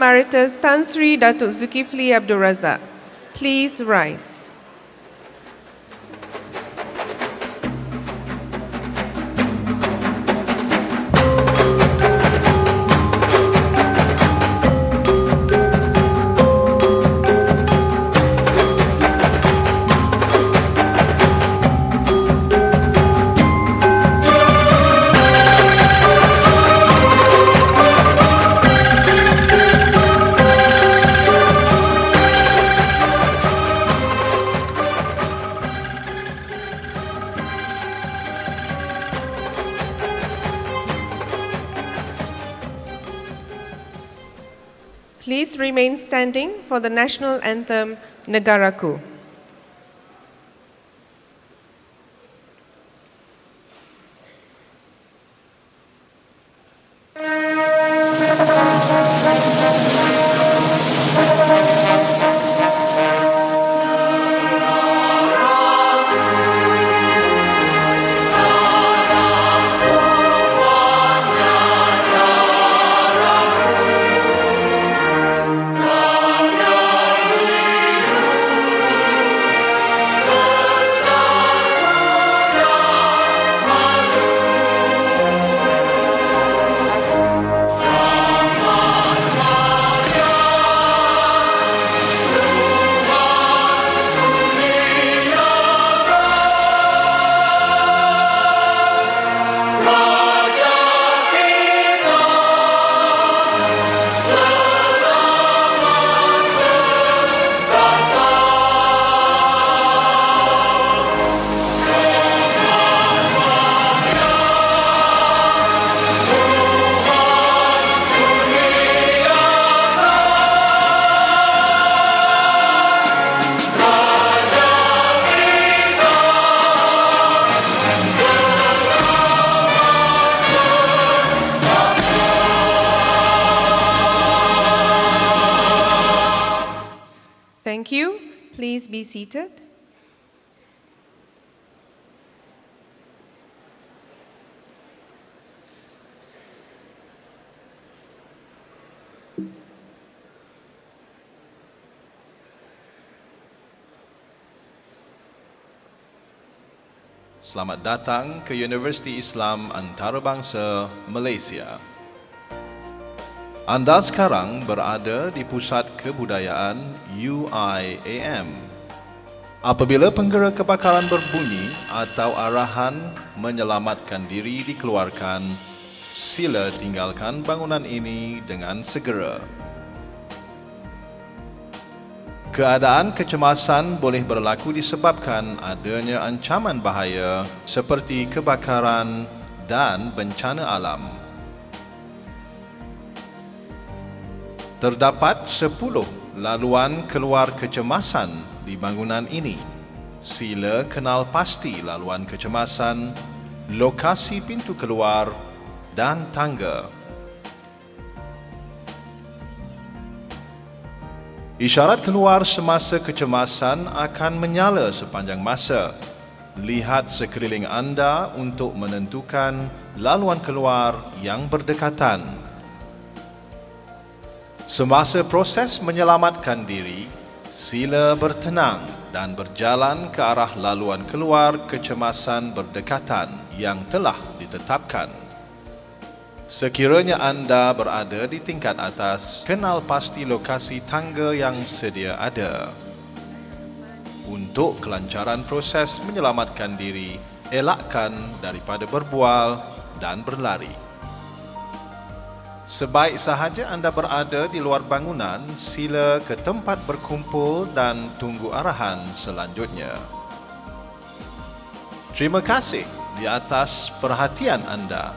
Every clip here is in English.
Emeritus Tan Sri Datuk Zulkifli Abdul Razak. Please rise. Please remain standing for the national anthem, Negaraku. Thank you. Please be seated. Selamat datang ke Universiti Islam Antarabangsa Malaysia. Anda sekarang berada di Pusat Kebudayaan IIUM. Apabila penggera kebakaran berbunyi atau arahan menyelamatkan diri dikeluarkan, sila tinggalkan bangunan ini dengan segera. Keadaan kecemasan boleh berlaku disebabkan adanya ancaman bahaya seperti kebakaran dan bencana alam. Terdapat 10 laluan keluar kecemasan di bangunan ini. Sila kenal pasti laluan kecemasan, lokasi pintu keluar dan tangga. Isyarat keluar semasa kecemasan akan menyala sepanjang masa. Lihat sekeliling anda untuk menentukan laluan keluar yang berdekatan. Semasa proses menyelamatkan diri, sila bertenang dan berjalan ke arah laluan keluar kecemasan berdekatan yang telah ditetapkan. Sekiranya anda berada di tingkat atas, kenal pasti lokasi tangga yang sedia ada. Untuk kelancaran proses menyelamatkan diri, elakkan daripada berbual dan berlari. Sebaik sahaja anda berada di luar bangunan, sila ke tempat berkumpul dan tunggu arahan selanjutnya. Terima kasih di atas perhatian anda.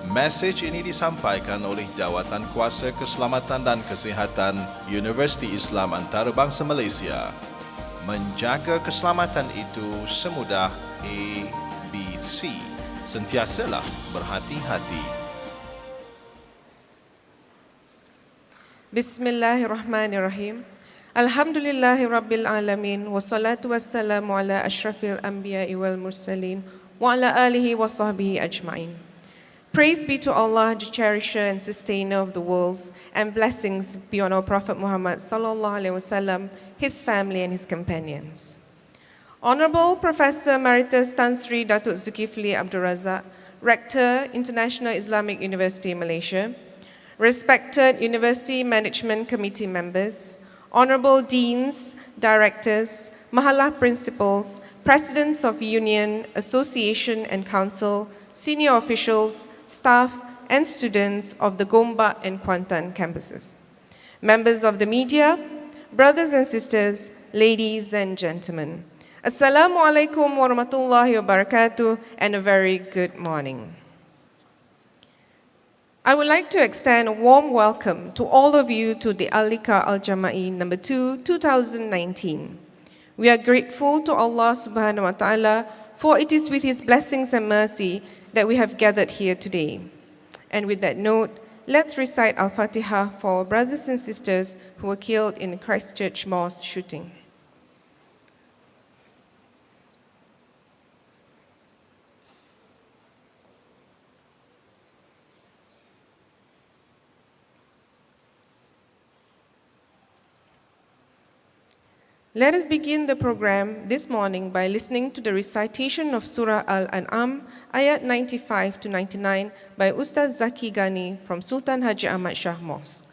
Mesej ini disampaikan oleh Jawatan Kuasa Keselamatan dan Kesihatan Universiti Islam Antarabangsa Malaysia. Menjaga keselamatan itu semudah ABC. Sentiasalah berhati-hati. Bismillahirrahmanirrahim. Alhamdulillahi Rabbil Alamin. Wassalatu wassalamu ala ashrafil anbiya'i wal mursalin. Wa ala alihi wa sahbihi ajma'in. Praise be to Allah, the cherisher and sustainer of the worlds, and blessings be on our Prophet Muhammad sallallahu alaihi wasallam, his family and his companions. Honorable Professor Emeritus Tan Sri Datuk Zulkifli Abdul Razak, Rector, International Islamic University, Malaysia, respected University Management Committee members, Honorable Deans, Directors, Mahallah Principals, Presidents of Union, Association and Council, senior officials, staff and students of the GOMBAK and Kuantan campuses, members of the media, brothers and sisters, ladies and gentlemen. Assalamu alaikum warahmatullahi wabarakatuh and a very good morning. I would like to extend a warm welcome to all of you to the Liqa Al Jamaie No. 2, 2019. We are grateful to Allah subhanahu wa ta'ala for it is with His blessings and mercy that we have gathered here today. And with that note, let's recite Al-Fatiha for our brothers and sisters who were killed in the Christchurch mosque shooting. Let us begin the program this morning by listening to the recitation of Surah Al-An'am, ayat 95 to 99 by Ustaz Zaki Ghani from Sultan Haji Ahmad Shah Mosque.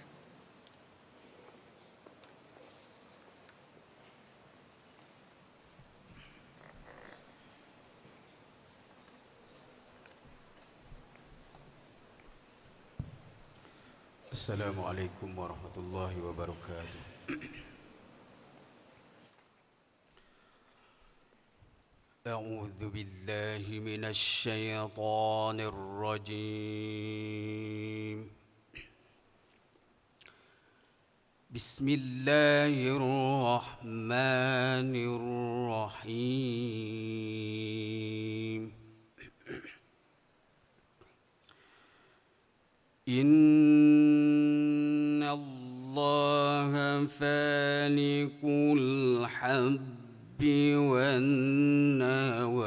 Assalamualaikum warahmatullahi wabarakatuh. أعوذ بالله من الشيطان الرجيم. بسم الله الرحمن الرحيم. إن الله فالق الحب والنوى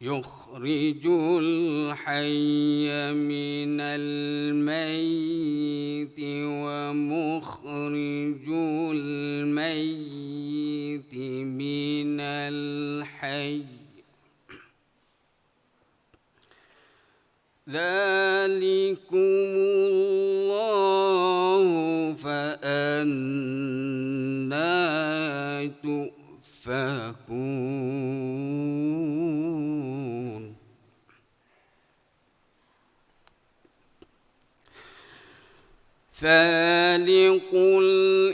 يخرج الحي من الميت ومخرج الميت من الحي ذلكم الله فأنى تؤفكون. فالق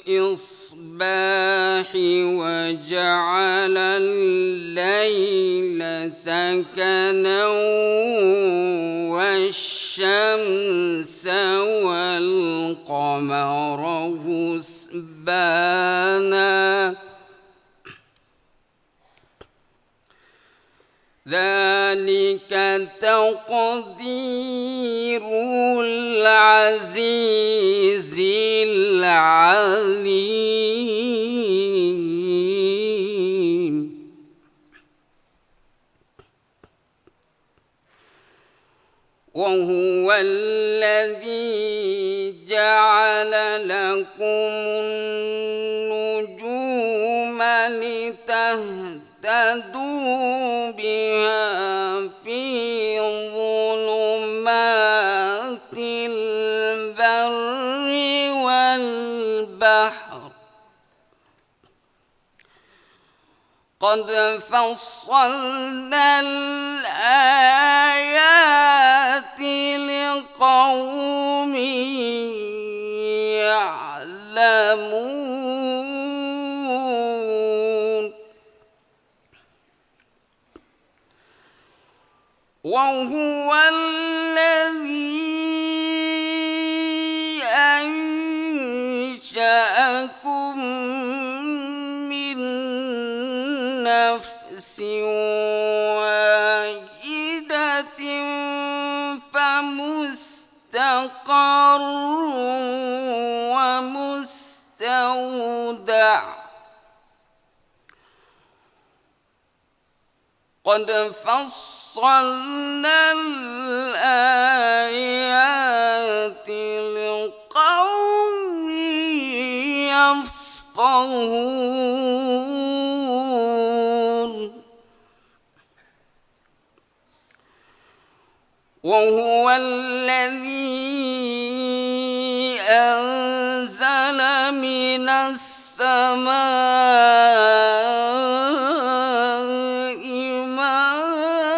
الإصباح وجعل الليل سكنا والشمس والقمر حسبانا ذلك تقدير العزيز العليم. وهو الذي جعل لكم النجوم لتهتدوا بها في ظلمات البر والبحر قد فصلنا الآيات لقوم يعلمون. وهو الذي أنشأكم من نفس واحدة فمستقر ومستودع قد فصلنا الآيات لقوم يفقهون وهو الذي أنزل من السماء ماء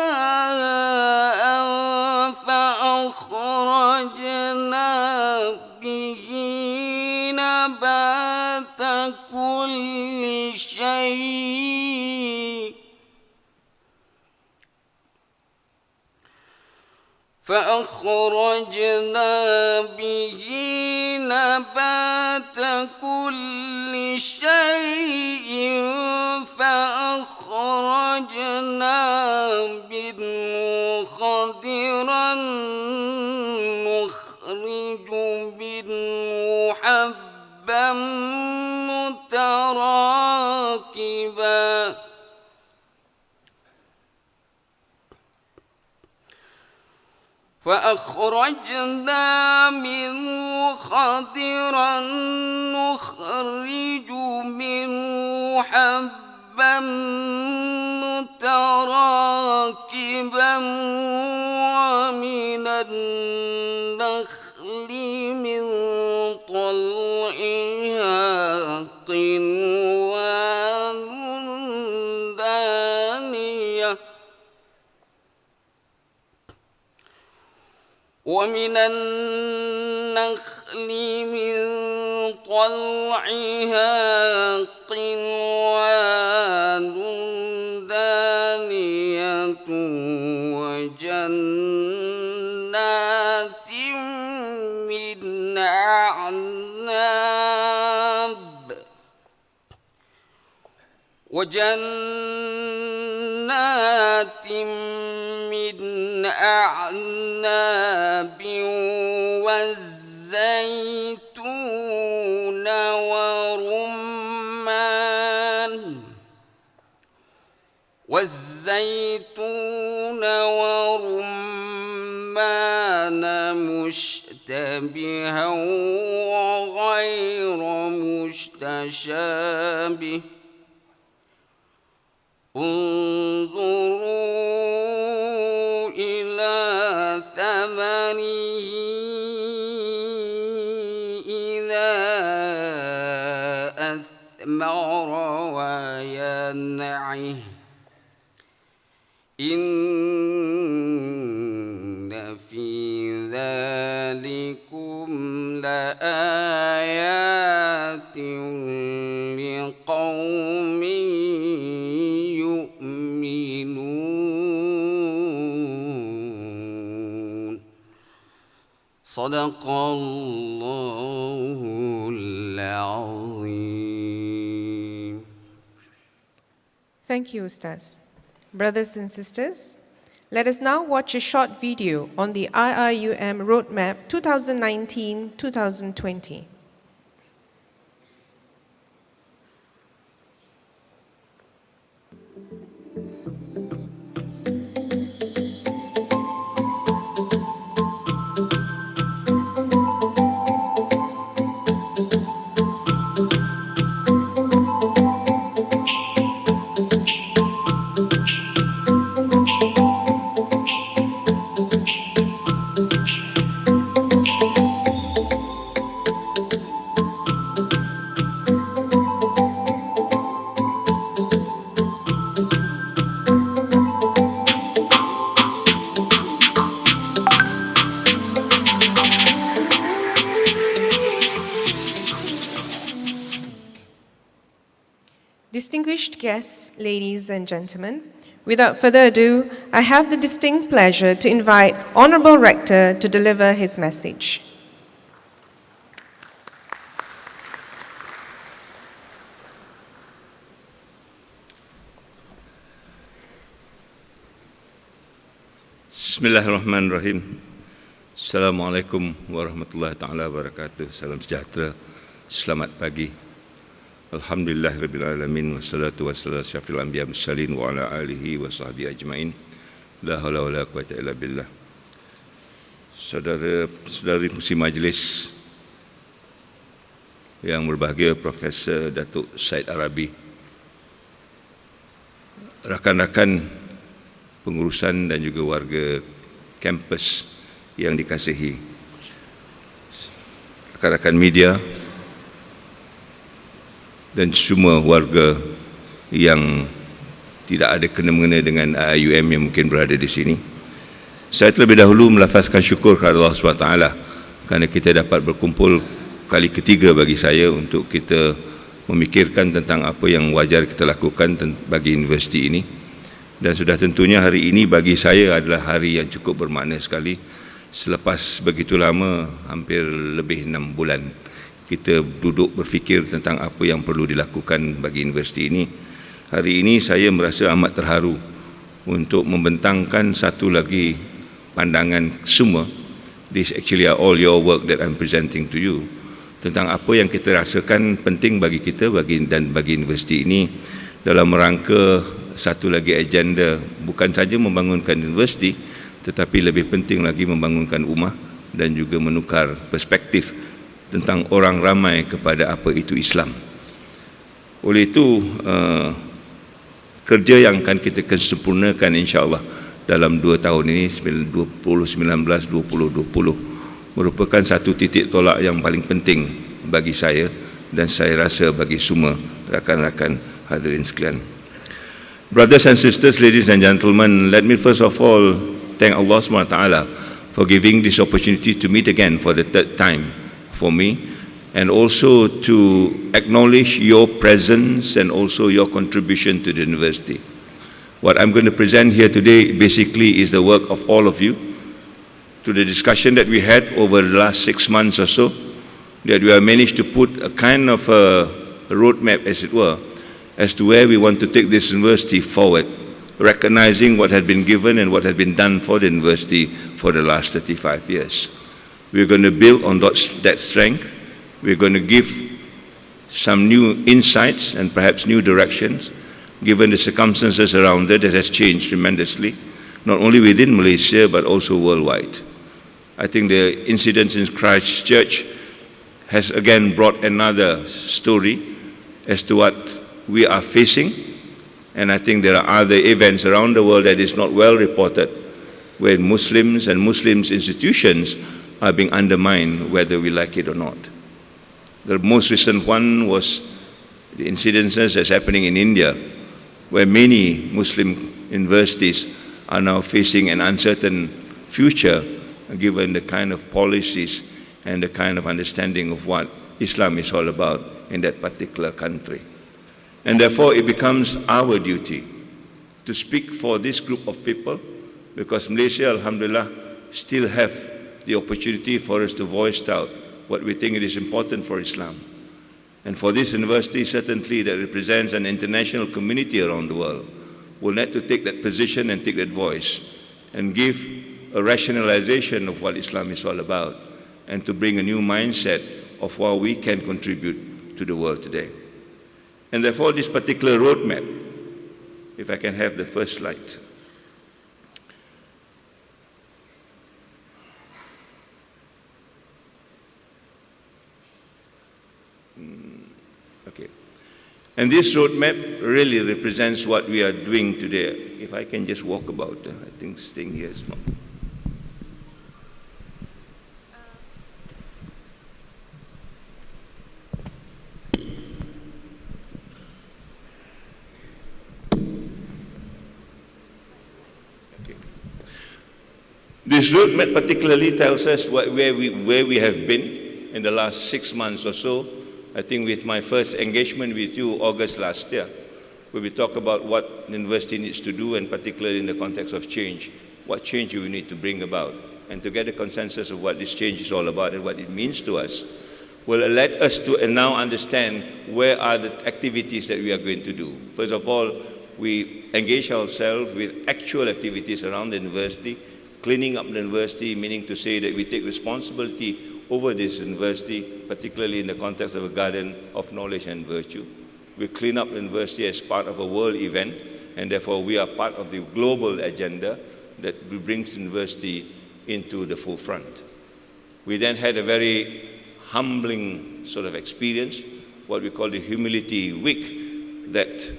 فأخرجنا به نبات كل شيء فأخرجنا به نبات كل شيء فأخرجنا منه خضرا نخرج منه حبا متراكبا فأخرجنا منه خضرا نخرج منه حبا متراكبا ومن النخل من طلعها قنوان دانية ومن النخل من طلعها قنوان دانية وجنات من أعناب والزيتون ورمان مشتبها وغير متشابه انظروا إلى ثمره إذا أثمر وينعه إن في ذلكم لآيات لقوم يؤمنون صدق الله العظيم. Thank you, Ustaz. Brothers and sisters, let us now watch a short video on the IIUM Roadmap 2019-2020. Distinguished guests, ladies and gentlemen, without further ado, I have the distinct pleasure to invite Honorable Rector to deliver his message. Bismillahirrahmanirrahim. Assalamualaikum warahmatullahi taala wabarakatuh. Salam sejahtera. Selamat pagi. Alhamdulillahirabbil alamin wassalatu wassalamu ala syafil anbiya mursalin wa ala alihi wa sahbihi ajmain. La haula wala quwwata illa billah. Saudara-saudari pengurusi majlis yang berbahagia, Profesor Datuk Said Arabi, rakan-rakan pengurusan dan juga warga kampus yang dikasihi, rakan-rakan media dan semua warga yang tidak ada kena-mengena dengan IIUM yang mungkin berada di sini. Saya terlebih dahulu melafazkan syukur kepada Allah SWT kerana kita dapat berkumpul kali ketiga bagi saya untuk kita memikirkan tentang apa yang wajar kita lakukan bagi universiti ini. Dan sudah tentunya hari ini bagi saya adalah hari yang cukup bermakna sekali. Selepas begitu lama, hampir lebih 6 bulan, kita duduk berfikir tentang apa yang perlu dilakukan bagi universiti ini. Hari ini saya merasa amat terharu untuk membentangkan satu lagi pandangan semua. This actually are all your work that I'm presenting to you, tentang apa yang kita rasakan penting bagi kita dan bagi universiti ini dalam rangka satu lagi agenda, bukan saja membangunkan universiti tetapi lebih penting lagi membangunkan ummah dan juga menukar perspektif tentang orang ramai kepada apa itu Islam. Oleh itu, kerja yang akan kita sempurnakan insya-Allah dalam 2 tahun ini, 2019-2020, merupakan satu titik tolak yang paling penting bagi saya dan saya rasa bagi semua rakan-rakan hadirin sekalian. Brothers and sisters, ladies and gentlemen, let me first of all thank Allah SWT for giving this opportunity to meet again for the 3rd time for me, and also to acknowledge your presence and also your contribution to the university. What I'm going to present here today basically is the work of all of you, to the discussion that we had over the last 6 months or so, that we have managed to put a kind of a roadmap, as it were, as to where we want to take this university forward, recognizing what had been given and what had been done for the university for the last 35 years. We're going to build on that strength. We're going to give some new insights and perhaps new directions, given the circumstances around it that has changed tremendously, not only within Malaysia but also worldwide. I think the incidents in Christchurch has again brought another story as to what we are facing, and I think there are other events around the world that is not well reported, where Muslims and Muslims institutions are being undermined, whether we like it or not. The most recent one was the incidences that's happening in India, where many Muslim universities are now facing an uncertain future, given the kind of policies and the kind of understanding of what Islam is all about in that particular country. And therefore it becomes our duty to speak for this group of people, because Malaysia, alhamdulillah, still have the opportunity for us to voice out what we think it is important for Islam. And for this university, certainly, that represents an international community around the world, will need to take that position and take that voice and give a rationalization of what Islam is all about, and to bring a new mindset of how we can contribute to the world today. And therefore, this particular roadmap, if I can have the first slide. Okay. And this roadmap really represents what we are doing today. If I can just walk about, I think staying here is not. This roadmap particularly tells us where we have been in the last 6 months or so. I think with my first engagement with you, August last year, where we talk about what the university needs to do, and particularly in the context of change, what change we need to bring about, and to get a consensus of what this change is all about and what it means to us, will let us to now understand where are the activities that we are going to do. First of all, we engage ourselves with actual activities around the university, cleaning up the university, meaning to say that we take responsibility over this university, particularly in the context of a garden of knowledge and virtue. We clean up the university as part of a world event, and therefore we are part of the global agenda that brings the university into the forefront. We then had a very humbling sort of experience, what we call the Humility Week, that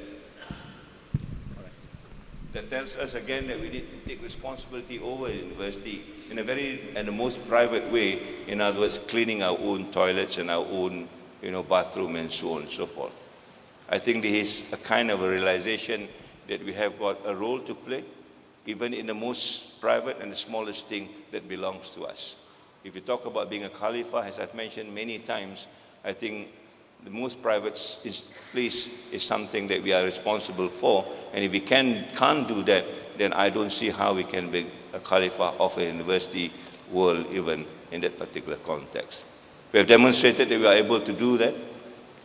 tells us again that we need to take responsibility over the university in the most private way. In other words, cleaning our own toilets and our own, bathroom and so on and so forth. I think there is a kind of a realization that we have got a role to play, even in the most private and the smallest thing that belongs to us. If you talk about being a Khalifa, as I've mentioned many times, I think the most private place is something that we are responsible for, and if we can't do that, then I don't see how we can be a Khalifa of a university world even in that particular context. We have demonstrated that we are able to do that,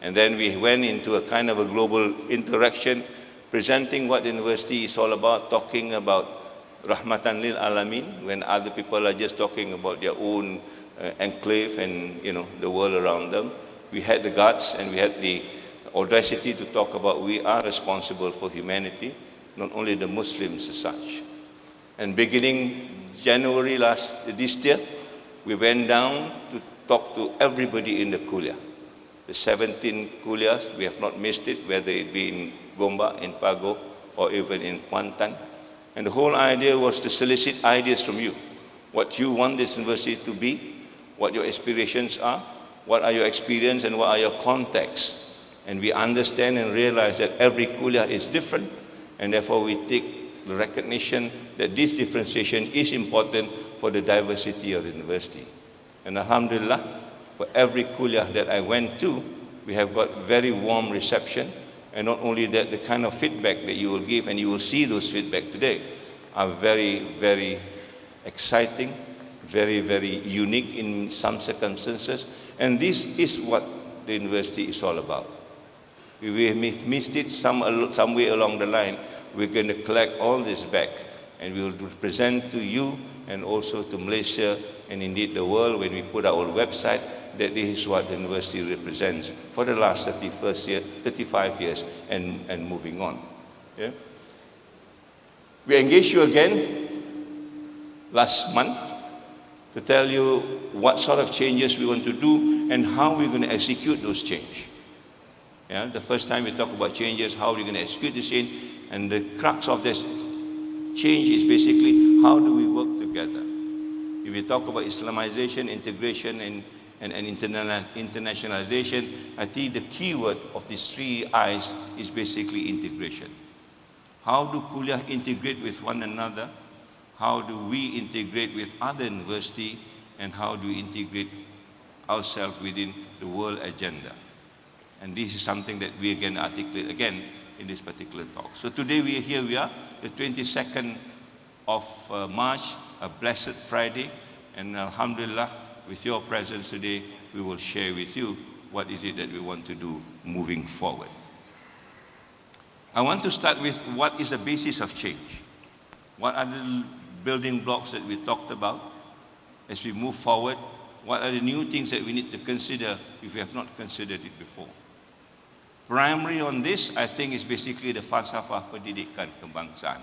and then we went into a kind of a global interaction, presenting what the university is all about, talking about Rahmatan lil Alamin, when other people are just talking about their own enclave and the world around them. We had the guts and we had the audacity to talk about we are responsible for humanity, not only the Muslims as such. And beginning January this year, we went down to talk to everybody in the kuliah. The 17 kuliahs, we have not missed it, whether it be in GOMBAK, in Pago, or even in Kuantan. And the whole idea was to solicit ideas from you. What you want this university to be, what your aspirations are, what are your experience and what are your contexts. And we understand and realize that every kuliah is different, and therefore we take the recognition that this differentiation is important for the diversity of the university. And alhamdulillah, for every kuliah that I went to, we have got very warm reception. And not only that, the kind of feedback that you will give, and you will see those feedback today, are very, very exciting, very, very unique in some circumstances. And this is what the university is all about. We missed it some way along the line. We're going to collect all this back, and we will present to you and also to Malaysia and indeed the world when we put our website that this is what the university represents for the last 35 years and moving on. Yeah? We engaged you again last month to tell you what sort of changes we want to do and how we're going to execute those changes. Yeah? The first time we talked about changes, how we're going to execute this change, and the crux of this change is basically how do we work together. If we talk about Islamization, integration, and internationalization, I think the key word of these three I's is basically integration. How do kuliah integrate with one another? How do we integrate with other universities? And how do we integrate ourselves within the world agenda? And this is something that we again articulate again in this particular talk. So today we are, the 22nd of March, a blessed Friday, and alhamdulillah, with your presence today, we will share with you what is it that we want to do moving forward. I want to start with what is the basis of change. What are the building blocks that we talked about as we move forward? What are the new things that we need to consider if we have not considered it before? Primary on this, I think, is basically the falsafah pendidikan kebangsaan.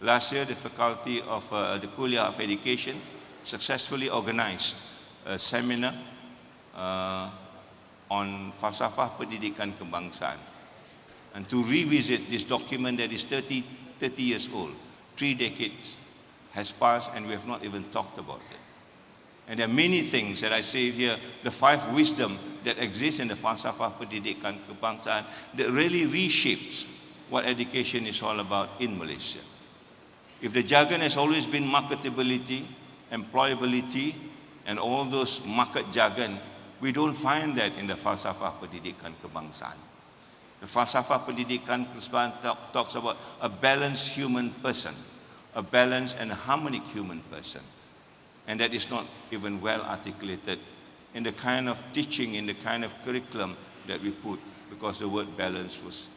Last year, the Faculty of the Kuliah of Education successfully organized a seminar on falsafah pendidikan kebangsaan, and to revisit this document that is 30 years old. 3 decades has passed and we have not even talked about it. And there are many things that I say here, the 5 wisdom that exist in the falsafah pendidikan kebangsaan that really reshapes what education is all about in Malaysia. If the jargon has always been marketability, employability, and all those market jargon, we don't find that in the falsafah pendidikan kebangsaan. The falsafah pendidikan kebangsaan talks about a balanced human person, a balanced and a harmonic human person. And that is not even well articulated in the kind of teaching, in the kind of curriculum that we put, because the word balance was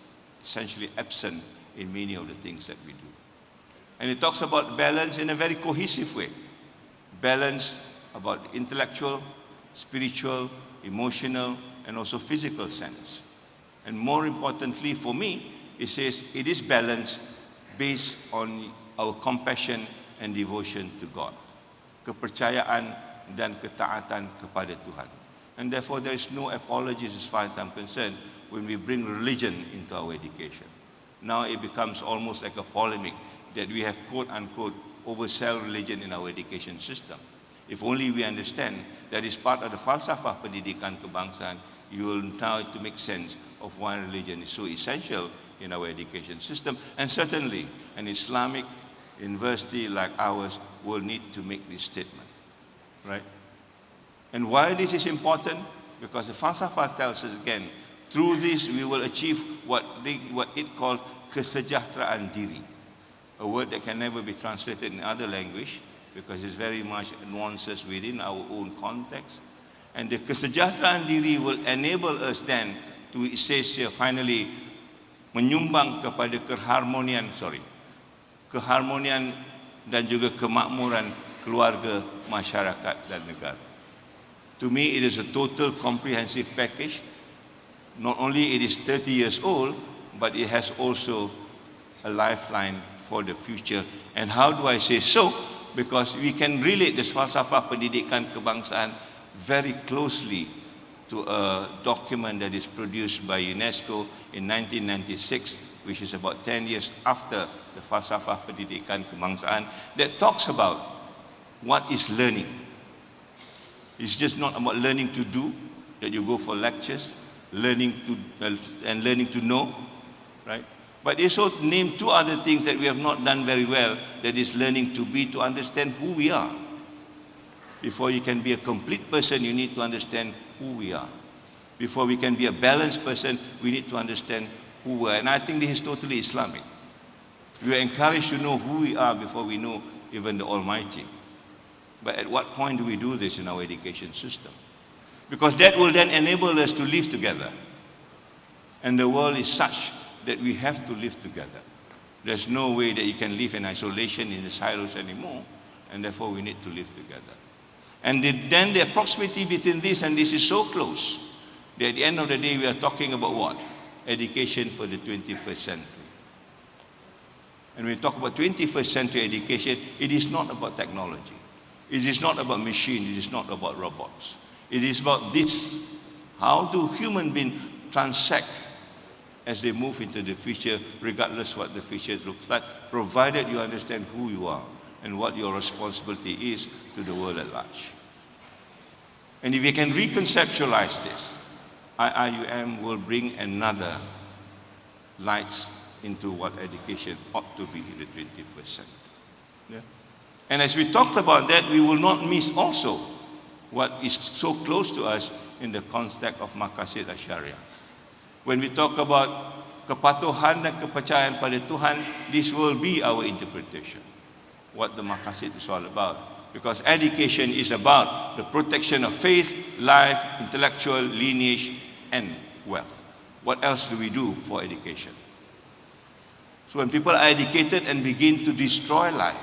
essentially absent in many of the things that we do. And it talks about balance in a very cohesive way. Balance about intellectual, spiritual, emotional, and also physical sense. And more importantly for me, it says it is balanced based on our compassion and devotion to God. Kepercayaan dan ketaatan kepada Tuhan. And therefore there is no apologies as far as I'm concerned when we bring religion into our education. Now it becomes almost like a polemic that we have quote-unquote oversell religion in our education system. If only we understand that is part of the falsafah pendidikan kebangsaan, you will now to make sense of why religion is so essential in our education system. And certainly an Islamic university like ours will need to make this statement, right? And why this is important? Because the falsafah tells us again, through this we will achieve what it calls kesejahteraan diri, a word that can never be translated in other language because it's very much nuances within our own context. And the kesejahteraan diri will enable us then to, it says here finally, menyumbang kepada keharmonian dan juga kemakmuran keluarga, masyarakat dan negara. To me, it is a total comprehensive package. Not only it is 30 years old, but it has also a lifeline for the future. And how do I say so? Because we can relate this falsafah pendidikan kebangsaan very closely to a document that is produced by UNESCO in 1996, which is about 10 years after the falsafah pendidikan kebangsaan, that talks about what is learning. It's just not about learning to do, that you go for lectures, learning to know, right? But it also named two other things that we have not done very well, that is learning to be, to understand who we are. Before you can be a complete person, you need to understand who we are. Before we can be a balanced person, we need to understand who we are. And I think this is totally Islamic. We are encouraged to know who we are before we know even the Almighty. But at what point do we do this in our education system? Because that will then enable us to live together. And the world is such that we have to live together. There's no way that you can live in isolation in the silos anymore, and therefore we need to live together. And then the proximity between this and this is so close that at the end of the day we are talking about what? Education for the 21st century. And when we talk about 21st century education, it is not about technology. It is not about machines. It is not about robots. It is about this. How do human beings transact as they move into the future, regardless what the future looks like, provided you understand who you are and what your responsibility is to the world at large. And if we can reconceptualize this, IIUM will bring another light into what education ought to be in the 21st century. Yeah? And as we talked about that, we will not miss also what is so close to us in the context of Maqasid Syariah. When we talk about kepatuhan dan kepercayaan pada Tuhan, this will be our interpretation, what the Maqasid is all about. Because education is about the protection of faith, life, intellectual lineage, and wealth. What else do we do for education? So when people are educated and begin to destroy life,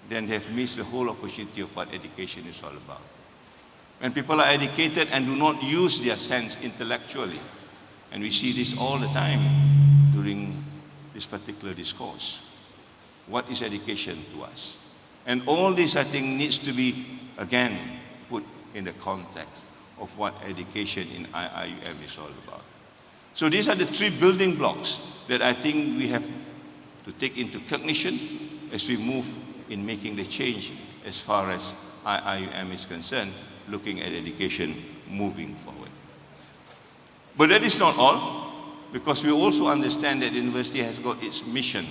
then they have missed the whole opportunity of what education is all about. When people are educated and do not use their sense intellectually, and we see this all the time during this particular discourse, what is education to us? And all this, I think, needs to be, again, put in the context of what education in IIUM is all about. So these are the three building blocks that I think we have to take into cognition as we move in making the change as far as IIUM is concerned, looking at education moving forward. But that is not all, because we also understand that the university has got its mission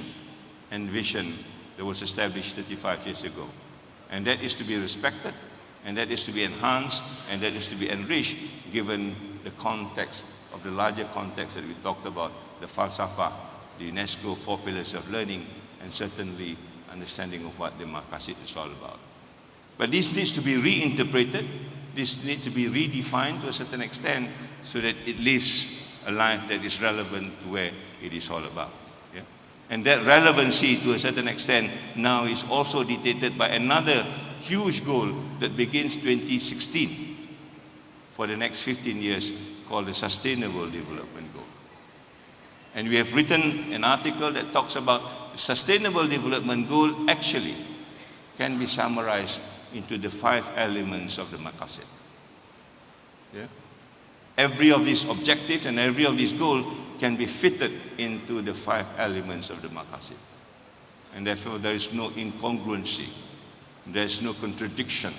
and vision that was established 35 years ago. And that is to be respected, and that is to be enhanced, and that is to be enriched given the context of the larger context that we talked about, the falsafah, the UNESCO 4 pillars of learning, and certainly understanding of what the Maqasid is all about. But this needs to be reinterpreted, this needs to be redefined to a certain extent so that it lives a life that is relevant to where it is all about. Yeah? And that relevancy to a certain extent now is also dictated by another huge goal that begins 2016 for the next 15 years called the Sustainable Development Goal. And we have written an article that talks about the Sustainable Development Goal actually can be summarized into the 5 elements of the Maqasid. Yeah? Every of these objectives and every of these goals can be fitted into the 5 elements of the Maqasid. And therefore there is no incongruency, there is no contradiction.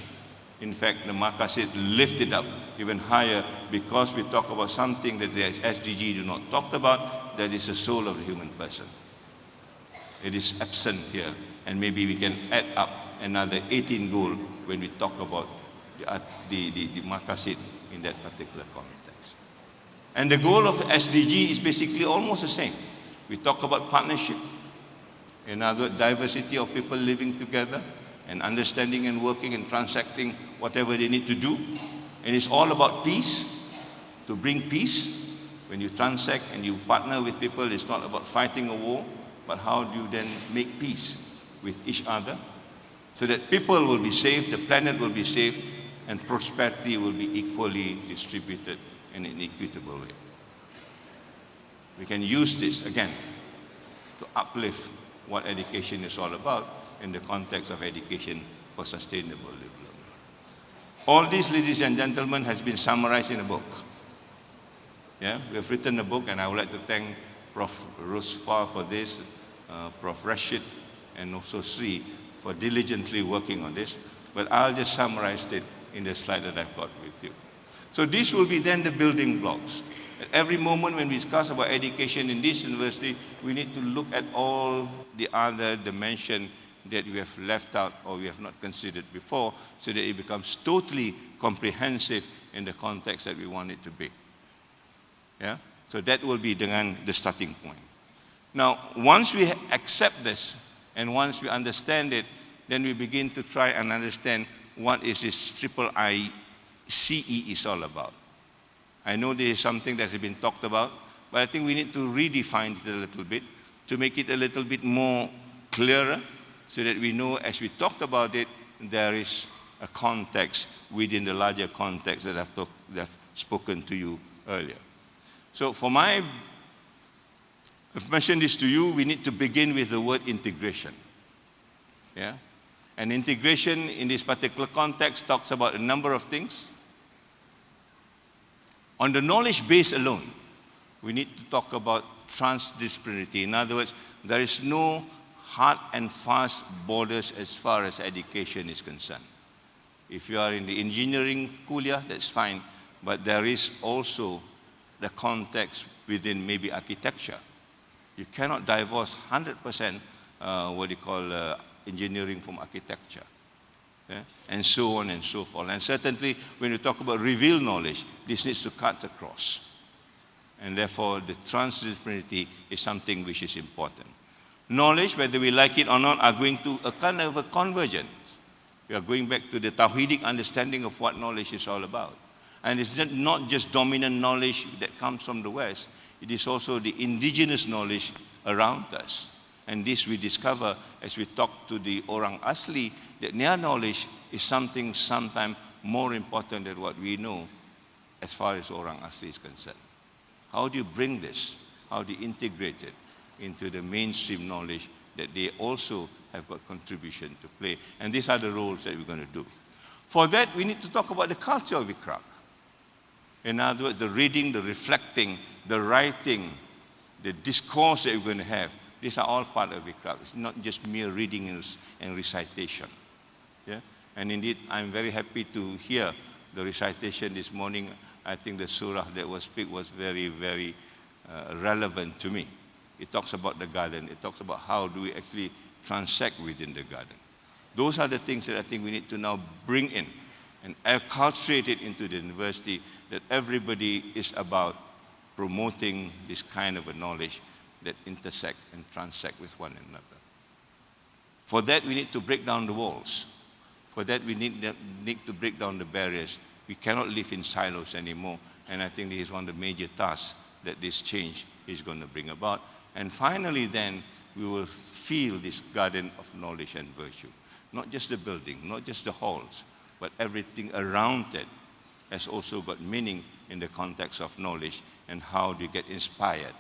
In fact, the Maqasid lift it up even higher because we talk about something that the SDG do not talk about, that is the soul of the human person. It is absent here, and maybe we can add up another 18 goals when we talk about the Maqasid in that particular context. And the goal of the SDG is basically almost the same. We talk about partnership, another diversity of people living together, and understanding and working and transacting whatever they need to do. And it's all about peace, to bring peace. When you transact and you partner with people, it's not about fighting a war, but how do you then make peace with each other so that people will be safe, the planet will be safe, and prosperity will be equally distributed in an equitable way. We can use this again to uplift what education is all about in the context of education for sustainable development. All this, ladies and gentlemen, has been summarized in a book. Yeah, we have written a book, and I would like to thank Prof. Rusfa for this, Prof. Rashid, and also Sri for diligently working on this. But I'll just summarize it in the slide that I've got with you. So this will be then the building blocks. At every moment when we discuss about education in this university, we need to look at all the other dimensions that we have left out or we have not considered before, so that it becomes totally comprehensive in the context that we want it to be. Yeah? So that will be the starting point. Now, once we accept this and once we understand it, then we begin to try and understand what is this IICE is all about. I know this is something that has been talked about, but I think we need to redefine it a little bit to make it a little bit more clearer so that we know as we talked about it, there is a context within the larger context that I've spoken to you earlier. So I've mentioned this to you, we need to begin with the word integration. Yeah? And integration in this particular context talks about a number of things. On the knowledge base alone, we need to talk about transdisciplinarity. In other words, there is no hard and fast borders as far as education is concerned. If you are in the engineering kuliah, that's fine, but there is also the context within maybe architecture. You cannot divorce 100% engineering from architecture. Yeah? And so on and so forth. And certainly, when you talk about revealed knowledge, this needs to cut across. And therefore, the transdisciplinarity is something which is important. Knowledge, whether we like it or not, are going to a kind of a convergence. We are going back to the Tawhidic understanding of what knowledge is all about. And it's not just dominant knowledge that comes from the West. It is also the indigenous knowledge around us. And this we discover as we talk to the Orang Asli, that their knowledge is something sometimes more important than what we know as far as Orang Asli is concerned. How do you bring this? How do you integrate it into the mainstream knowledge that they also have got contribution to play? And these are the roles that we're going to do. For that, we need to talk about the culture of Iqra. In other words, the reading, the reflecting, the writing, the discourse that we're going to have. These are all part of Iqra. It's not just mere reading and recitation. Yeah? And indeed, I'm very happy to hear the recitation this morning. I think the surah that was picked was very, very relevant to me. It talks about the garden. It talks about how do we actually transact within the garden. Those are the things that I think we need to now bring in and cultivate it into the university, that everybody is about promoting this kind of a knowledge that intersect and transact with one another. For that, we need to break down the walls. For that, we need to break down the barriers. We cannot live in silos anymore. And I think this is one of the major tasks that this change is going to bring about. And finally, then, we will feel this garden of knowledge and virtue. not just the building, not just the halls, but everything around it has also got meaning in the context of knowledge and how do you get inspired,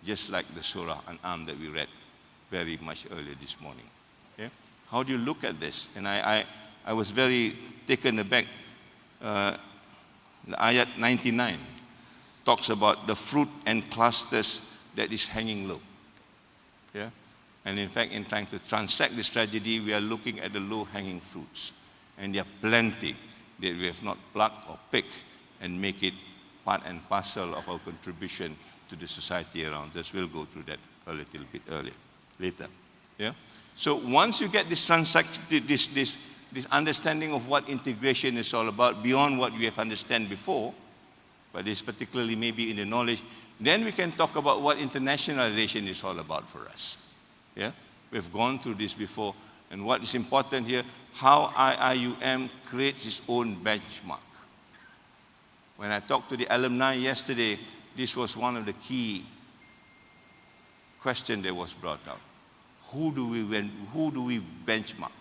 just like the Surah An'am that we read very much earlier this morning. Yeah? How do you look at this? And I was very taken aback. The ayat 99 talks about the fruit and clusters that is hanging low. Yeah? And in fact, in trying to transact this tragedy, we are looking at the low-hanging fruits. And there are plenty that we have not plucked or picked and make it part and parcel of our contribution to the society around us. We'll go through that a little bit later. Yeah? So once you get this understanding of what integration is all about, beyond what you have understood before, but this particularly maybe in the knowledge, then we can talk about what internationalization is all about for us. Yeah? We've gone through this before, and what is important here, how IIUM creates its own benchmark. When I talked to the alumni yesterday, this was one of the key questions that was brought out. Who do we benchmark?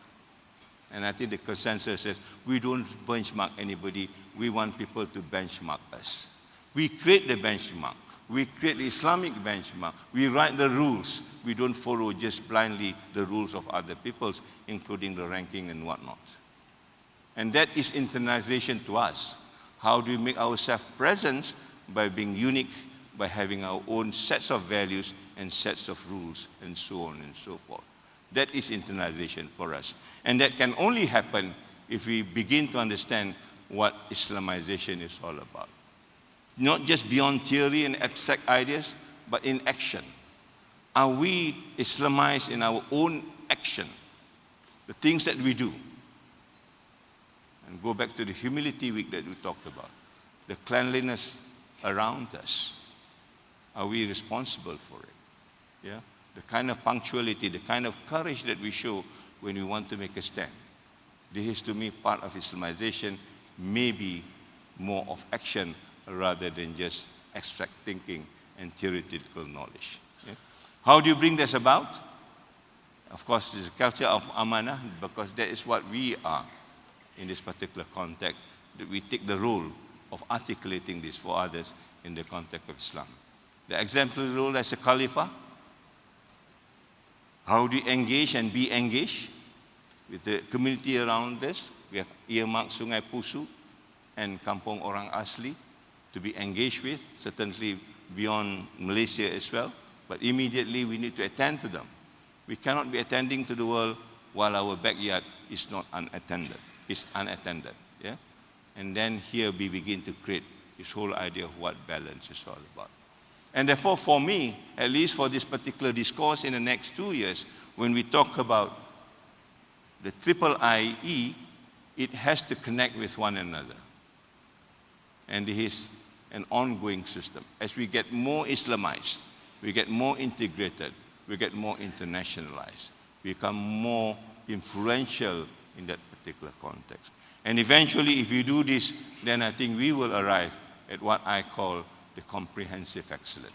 And I think the consensus is we don't benchmark anybody. We want people to benchmark us. We create the benchmark. We create the Islamic benchmark. We write the rules. We don't follow just blindly the rules of other people's, including the ranking and whatnot. And that is internalization to us. How do we make ourselves present? By being unique, by having our own sets of values and sets of rules, and so on and so forth. That is internalization for us. And that can only happen if we begin to understand what Islamization is all about. Not just beyond theory and abstract ideas, but in action. Are we Islamized in our own action? The things that we do. And go back to the humility week that we talked about. The cleanliness around us. Are we responsible for it? Yeah? The kind of punctuality, the kind of courage that we show when we want to make a stand. This is to me part of Islamization, maybe more of action rather than just abstract thinking and theoretical knowledge. Yeah? How do you bring this about? Of course, it's a culture of amanah, because that is what we are in this particular context, that we take the role of articulating this for others in the context of Islam. The exemplary role as a Khalifa, how do you engage and be engaged with the community around this? We have earmarked Sungai Pusu and Kampung Orang Asli to be engaged with, certainly beyond Malaysia as well, but immediately we need to attend to them. We cannot be attending to the world while our backyard is not unattended. Yeah? And then here we begin to create this whole idea of what balance is all about. And therefore, for me, at least for this particular discourse in the next 2 years, when we talk about the IIE, it has to connect with one another. And it is an ongoing system. As we get more Islamized, we get more integrated, we get more internationalized, we become more influential in that particular context. And eventually, if we do this, then I think we will arrive at what I call the comprehensive excellence.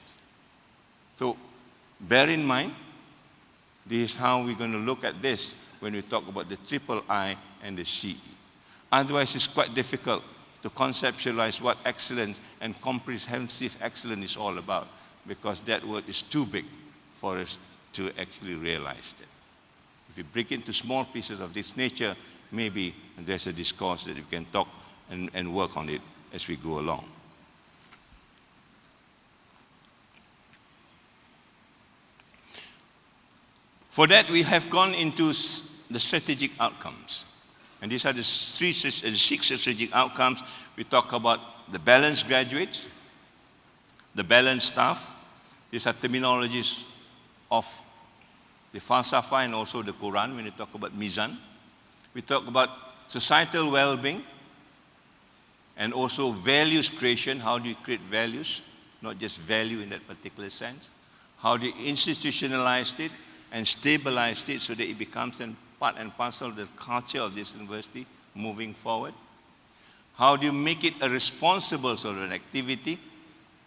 So bear in mind, this is how we're going to look at this when we talk about the III and the CE. Otherwise, it's quite difficult to conceptualize what excellence and comprehensive excellence is all about, because that word is too big for us to actually realize it. If we break into small pieces of this nature, maybe there's a discourse that we can talk and work on it as we go along. For that, we have gone into the strategic outcomes. And these are the six strategic outcomes. We talk about the balanced graduates, the balanced staff. These are terminologies of the Falsafah and also the Quran when we talk about Mizan. We talk about societal well-being and also values creation. How do you create values? Not just value in that particular sense. How do you institutionalize it and stabilize it so that it becomes a part and parcel of the culture of this university moving forward? How do you make it a responsible sort of an activity,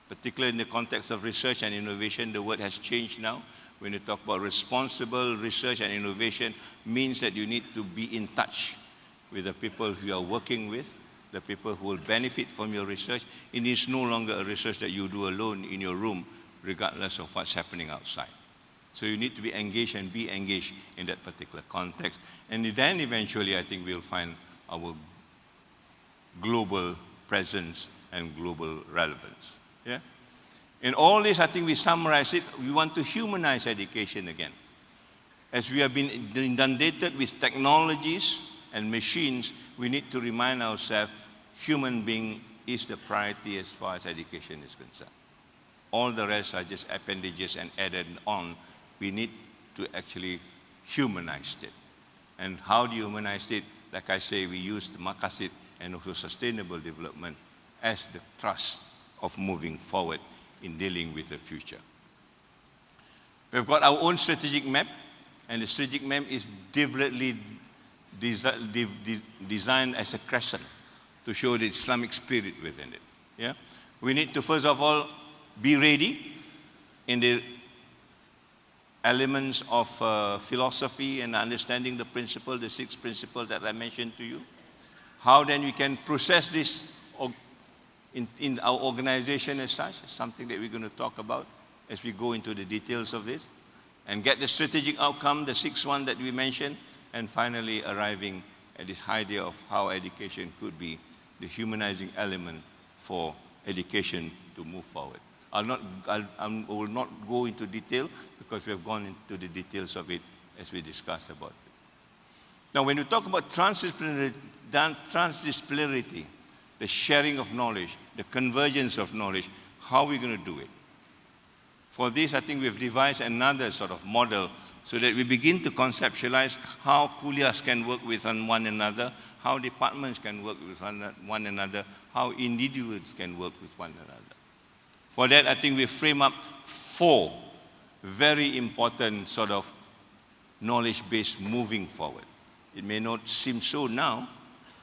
particularly in the context of research and innovation? The word has changed now. when you talk about responsible research and innovation, means that you need to be in touch with the people who you are working with, the people who will benefit from your research. It is no longer a research that you do alone in your room, regardless of what's happening outside. So you need to be engaged and be engaged in that particular context. And then eventually, I think we'll find our global presence and global relevance. Yeah? In all this, I think we summarize it. We want to humanize education again. As we have been inundated with technologies and machines, we need to remind ourselves human being is the priority as far as education is concerned. All the rest are just appendages and added on. We need to actually humanize it. And how do you humanize it? Like I say, we use the maqasid and also sustainable development as the thrust of moving forward in dealing with the future. We've got our own strategic map, and the strategic map is deliberately designed as a crescent to show the Islamic spirit within it. Yeah? We need to, first of all, be ready in the elements of philosophy and understanding the principle, the 6 principles that I mentioned to you. How then we can process this in our organization as such, something that we're going to talk about as we go into the details of this, and get the strategic outcome, the 6th one that we mentioned, and finally arriving at this idea of how education could be the humanizing element for education to move forward. I will not go into detail because we have gone into the details of it as we discussed about it. Now, when you talk about transdisciplinarity, the sharing of knowledge, the convergence of knowledge, how are we going to do it? For this, I think we've devised another sort of model so that we begin to conceptualize how kuliahs can work with one another, how departments can work with one another, how individuals can work with one another. For that, I think we frame up 4 very important sort of knowledge base moving forward. It may not seem so now,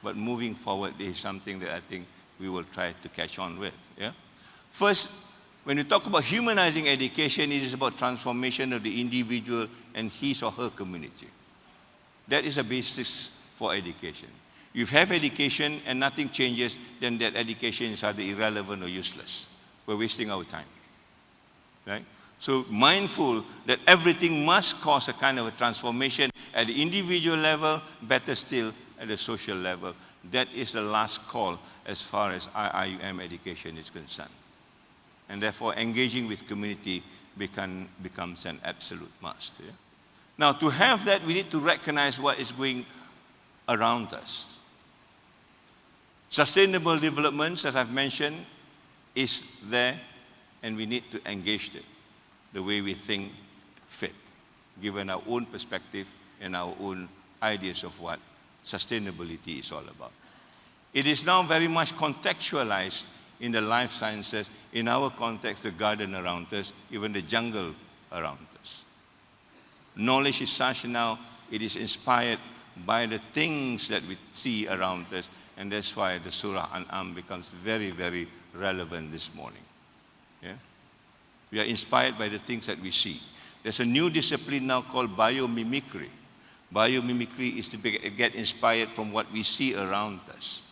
but moving forward is something that I think we will try to catch on with. Yeah? First, when you talk about humanizing education, it is about transformation of the individual and his or her community. That is a basis for education. If you have education and nothing changes, then that education is either irrelevant or useless. We're wasting our time. Right? So mindful that everything must cause a kind of a transformation at the individual level, better still at the social level. That is the last call as far as IIUM education is concerned. And therefore engaging with community becomes an absolute must. Yeah? Now to have that, we need to recognize what is going around us. Sustainable development, as I've mentioned, is there, and we need to engage it the way we think fit, given our own perspective and our own ideas of what sustainability is all about. It is now very much contextualized in the life sciences, in our context, the garden around us, even the jungle around us. Knowledge is such now, it is inspired by the things that we see around us, and that's why the Surah An'am becomes very, very relevant this morning. Yeah? We are inspired by the things that we see. There's a new discipline now called biomimicry. Biomimicry is to get inspired from what we see around us.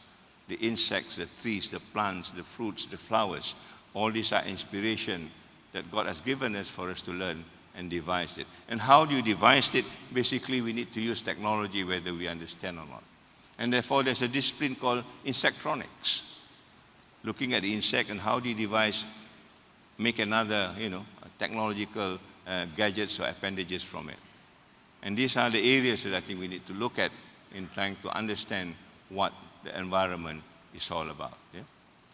The insects, the trees, the plants, the fruits, the flowers, all these are inspiration that God has given us for us to learn and devise it. And how do you devise it? Basically, we need to use technology whether we understand or not. And therefore, there's a discipline called insectronics. Looking at the insect and how do you devise, make another, technological gadgets or appendages from it. And these are the areas that I think we need to look at in trying to understand what the environment is all about. Yeah?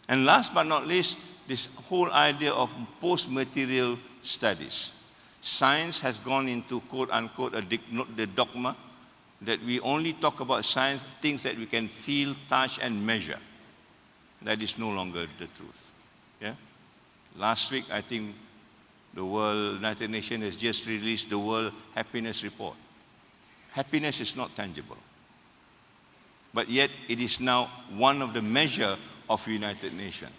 And last but not least, this whole idea of post-material studies. Science has gone into, quote unquote, the dogma that we only talk about science, things that we can feel, touch, and measure. That is no longer the truth. Yeah? Last week, I think the United Nations has just released the World Happiness Report. Happiness is not tangible. But yet, it is now one of the measures of United Nations.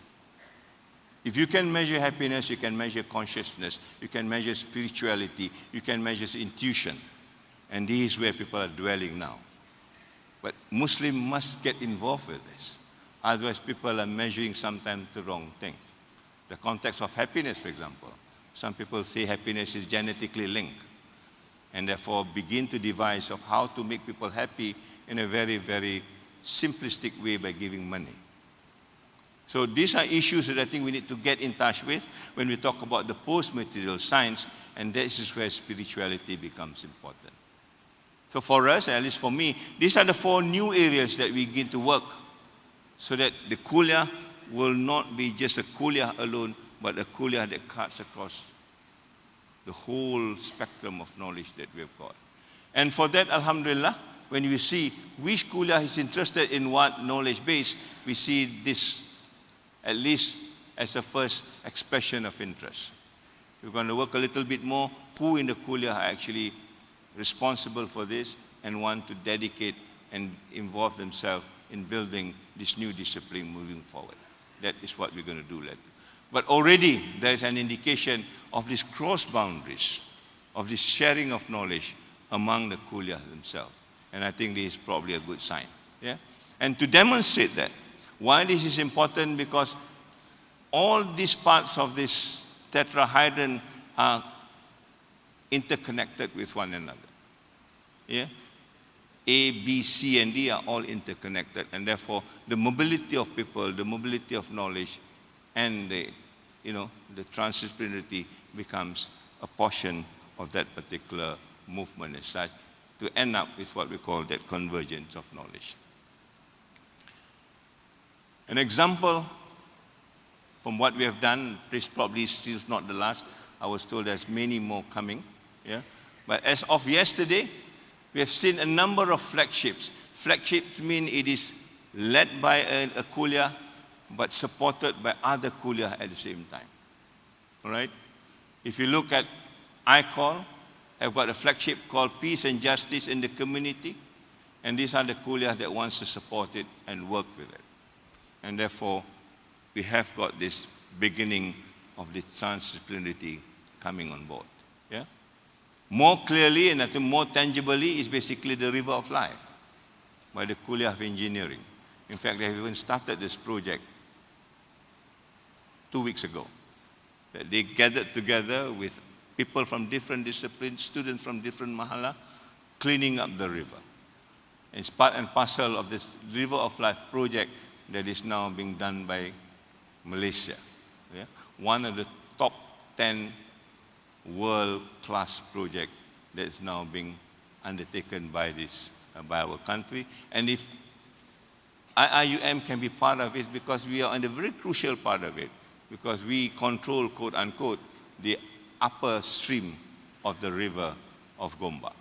If you can measure happiness, you can measure consciousness, you can measure spirituality, you can measure intuition. And this is where people are dwelling now. But Muslims must get involved with this. Otherwise, people are measuring sometimes the wrong thing. The context of happiness, for example. Some people say happiness is genetically linked, and therefore begin to devise of how to make people happy in a very, very simplistic way by giving money. So these are issues that I think we need to get in touch with when we talk about the post-material science, and this is where spirituality becomes important. So for us, at least for me, these are the 4 new areas that we begin to work so that the kuliah will not be just a kuliah alone, but a kuliah that cuts across the whole spectrum of knowledge that we have got. And for that, alhamdulillah, when we see which kuliah is interested in what knowledge base, we see this at least as a first expression of interest. We're going to work a little bit more who in the kuliah are actually responsible for this and want to dedicate and involve themselves in building this new discipline moving forward. That is what we're going to do later. But already there is an indication of these cross boundaries, of this sharing of knowledge among the kuliah themselves. And I think this is probably a good sign. Yeah? And to demonstrate that, why this is important, because all these parts of this tetrahedron are interconnected with one another. Yeah? A, B, C, and D are all interconnected, and therefore the mobility of people, the mobility of knowledge, and the transdisciplinarity becomes a portion of that particular movement as such, to end up with what we call that convergence of knowledge. An example from what we have done, this probably still not the last. I was told there's many more coming. Yeah? But as of yesterday, we have seen a number of flagships. Flagships mean it is led by a kuliah, but supported by other kuliah at the same time. All right? If you look at ICOL, I've got a flagship called Peace and Justice in the Community, and these are the kuliah that wants to support it and work with it. And therefore, we have got this beginning of this transdisciplinarity coming on board. Yeah? More clearly and I think more tangibly is basically the River of Life by the Kuliah of Engineering. In fact, they have even started this project 2 weeks ago. That they gathered together with people from different disciplines, students from different mahala, cleaning up the river. It's part and parcel of this River of Life project that is now being done by Malaysia. Yeah? One of the top 10 world-class projects that is now being undertaken by by our country. And if IIUM can be part of it, because we are in a very crucial part of it, because we control, quote unquote, the upper stream of the river of GOMBAK.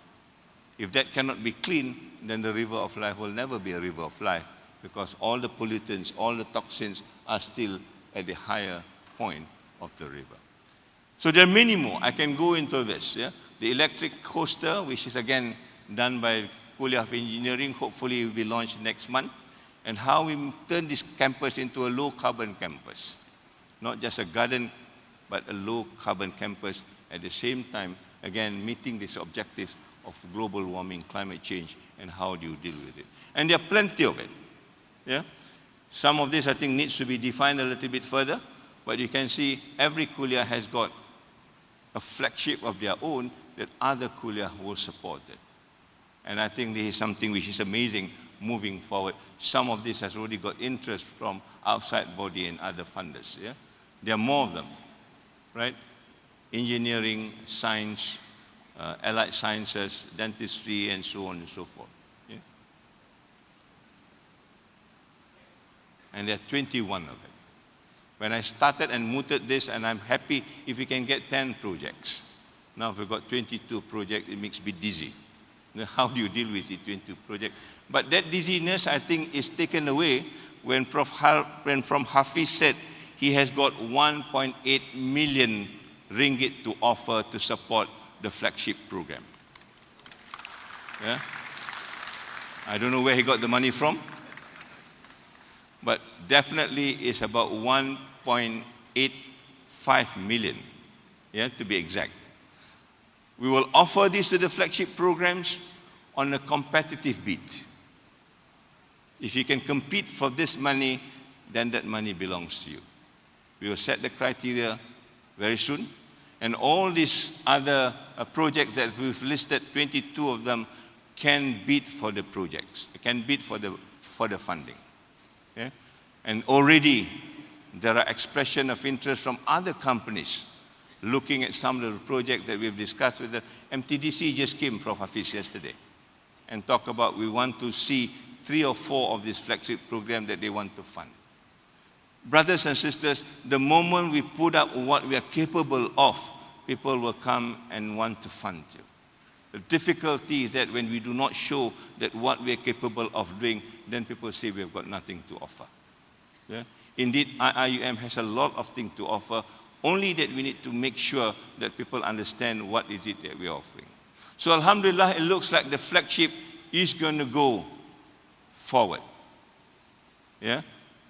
If that cannot be clean, then the River of Life will never be a river of life, because all the pollutants, all the toxins are still at the higher point of the river. So there are many more. I can go into this. Yeah? The electric coaster, which is again done by Kuliah of Engineering, hopefully will be launched next month, and how we turn this campus into a low-carbon campus. Not just a garden, but a low-carbon campus at the same time, again, meeting these objectives of global warming, climate change, and how do you deal with it. And there are plenty of it. Yeah? Some of this, I think, needs to be defined a little bit further, but you can see every kuliah has got a flagship of their own that other kuliah will support it. And I think this is something which is amazing moving forward. Some of this has already got interest from outside body and other funders. Yeah? There are more of them, right? Engineering, science, allied sciences, dentistry, and so on and so forth. Yeah? And there are 21 of it. When I started and mooted this, and I'm happy if we can get 10 projects. Now if we've got 22 projects, it makes me dizzy. Now, how do you deal with it, 22 projects? But that dizziness, I think, is taken away when from Hafiz said he has got 1.8 million ringgit to offer to support the flagship program. Yeah? I don't know where he got the money from, but definitely it's about 1.8 1.85 million, yeah, to be exact. We will offer this to the flagship programs on a competitive bid. If you can compete for this money, then that money belongs to you. We will set the criteria very soon, and all these other projects that we've listed, 22 of them, can bid for the projects, can bid for the funding. Yeah? And already there are expressions of interest from other companies looking at some of the projects that we've discussed with the MTDC. Just came from Hafiz yesterday and talked about we want to see 3 or 4 of these flagship programs that they want to fund. Brothers and sisters, the moment we put up what we are capable of, people will come and want to fund you. The difficulty is that when we do not show that what we are capable of doing, then people say we have got nothing to offer. Yeah? Indeed, IIUM has a lot of things to offer, only that we need to make sure that people understand what is it that we are offering. So alhamdulillah, it looks like the flagship is going to go forward. Yeah?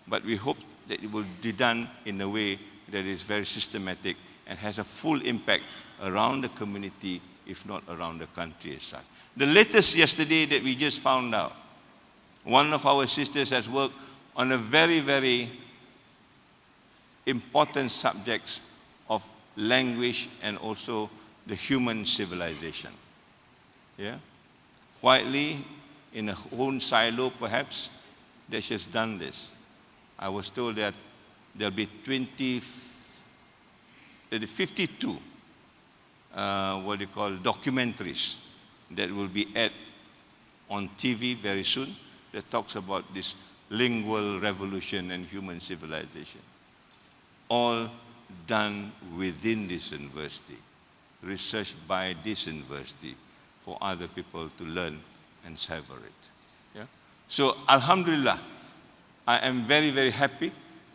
But we hope that it will be done in a way that is very systematic and has a full impact around the community, if not around the country as such. The latest yesterday that we just found out, one of our sisters has worked on a very, very important subjects of language and also the human civilization. Yeah? Quietly, in her own silo perhaps, that she has done this. I was told that there'll be 52 documentaries that will be aired on TV very soon that talks about this lingual revolution and human civilization. All done within this university, researched by this university for other people to learn and savor it. Yeah? So, alhamdulillah, I am very, very happy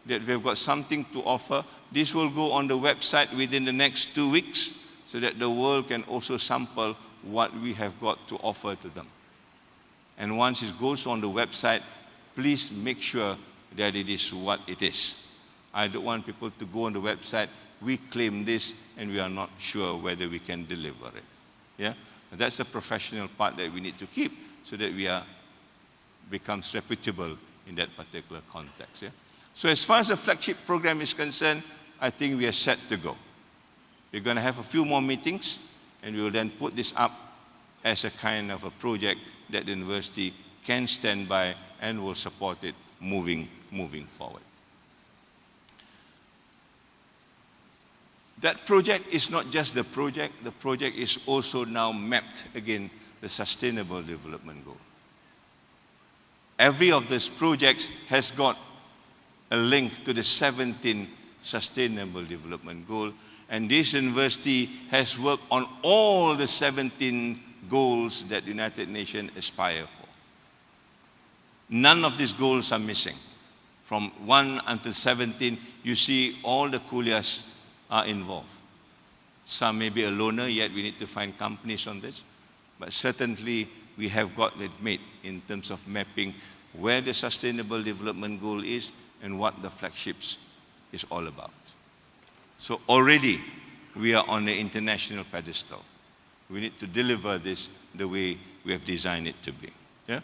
that we've got something to offer. This will go on the website within the next 2 weeks so that the world can also sample what we have got to offer to them. And once it goes on the website, please make sure that it is what it is. I don't want people to go on the website, we claim this, and we are not sure whether we can deliver it. Yeah? And that's the professional part that we need to keep so that we becomes reputable in that particular context. Yeah? So as far as the flagship program is concerned, I think we are set to go. We're going to have a few more meetings, and we will then put this up as a kind of a project that the university can stand by and will support it moving forward. That project is not just the project is also now mapped against the Sustainable Development Goal. Every of these projects has got a link to the 17 Sustainable Development Goal, and this university has worked on all the 17 goals that the United Nations aspire for. None of these goals are missing. From 1 until 17, you see all the kulias are involved. Some may be a loner, yet we need to find companies on this. But certainly, we have got it made in terms of mapping where the Sustainable Development Goal is and what the flagships is all about. So already, we are on the international pedestal. We need to deliver this the way we have designed it to be. Yeah?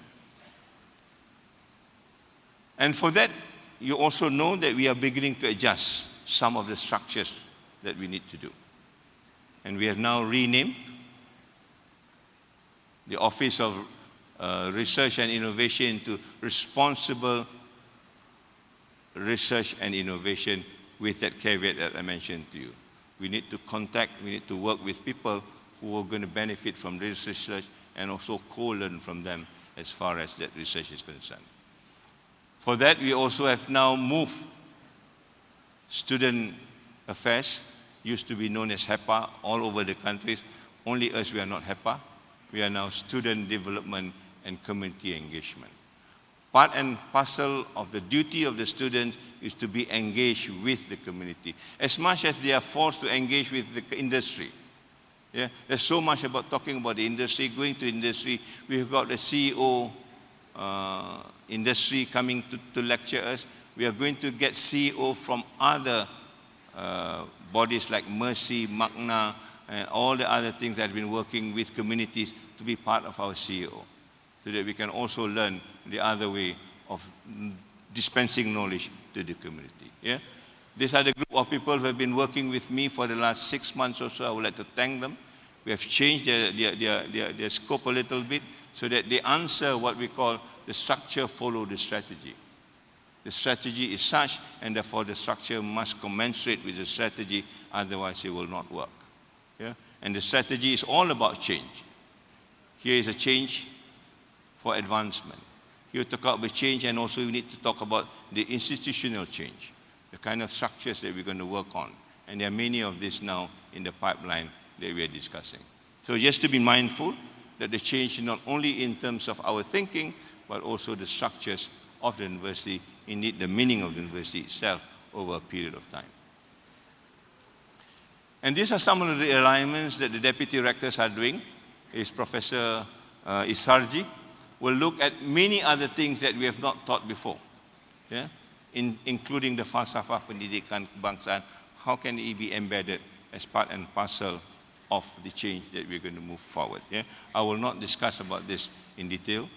And for that, you also know that we are beginning to adjust some of the structures that we need to do. And we have now renamed the Office of Research and Innovation to Responsible Research and Innovation, with that caveat that I mentioned to you. We need to work with people who are going to benefit from this research and also co-learn from them as far as that research is concerned. For that, we also have now moved student affairs, used to be known as HEPA, all over the countries. Only us, we are not HEPA. We are now student development and community engagement. Part and parcel of the duty of the students is to be engaged with the community, as much as they are forced to engage with the industry. Yeah? There's so much about talking about the industry, going to industry. We've got the CEO industry coming to lecture us. We are going to get CEO from other bodies like Mercy, Magna, and all the other things that have been working with communities to be part of our CEO, so that we can also learn the other way of dispensing knowledge to the community. Yeah? These are the group of people who have been working with me for the last 6 months or so. I would like to thank them. We have changed their scope a little bit so that they answer what we call the structure follow the strategy. The strategy is such, and therefore the structure must commensurate with the strategy, otherwise it will not work. Yeah? And the strategy is all about change. Here is a change for advancement. You talk about change, and also you need to talk about the institutional change, the kind of structures that we're going to work on. And there are many of these now in the pipeline that we are discussing. So just to be mindful that the change is not only in terms of our thinking, but also the structures of the university, indeed the meaning of the university itself over a period of time. And these are some of the alignments that the deputy rectors are doing. Is Professor Isarji will look at many other things that we have not taught before, yeah? Including the falsafah pendidikan kebangsaan. How can it be embedded as part and parcel of the change that we're going to move forward? Yeah? I will not discuss about this in detail.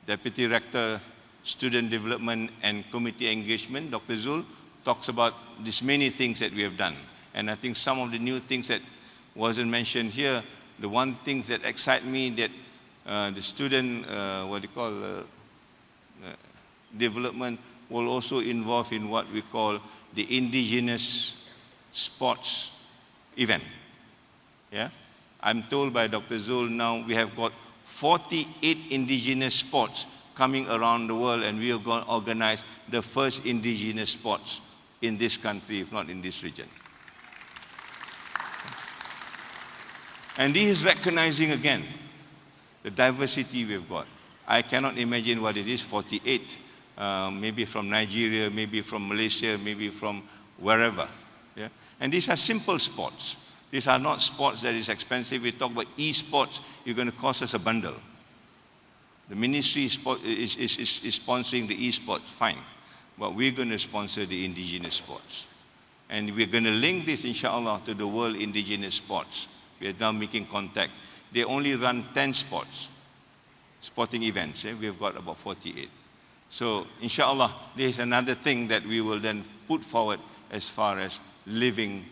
Deputy Rector, Student Development and Committee Engagement, Dr. Zul, talks about these many things that we have done. And I think some of the new things that wasn't mentioned here, the one thing that excites me that the student, development will also involve in what we call the indigenous sports event. Yeah? I'm told by Dr. Zul now we have got 48 indigenous sports coming around the world, and we are going to organize the first indigenous sports in this country, if not in this region. And this is recognizing again the diversity we've got. I cannot imagine what it is, 48, maybe from Nigeria, maybe from Malaysia, maybe from wherever. Yeah? And these are simple sports. These are not sports that is expensive. We talk about e-sports, you're going to cost us a bundle. The ministry is sponsoring the e-sports, fine. But we're going to sponsor the indigenous sports. And we're going to link this, inshallah, to the World Indigenous Sports. We are now making contact. They only run 10 sporting events. We've got about 48. So, inshallah, this is another thing that we will then put forward as far as living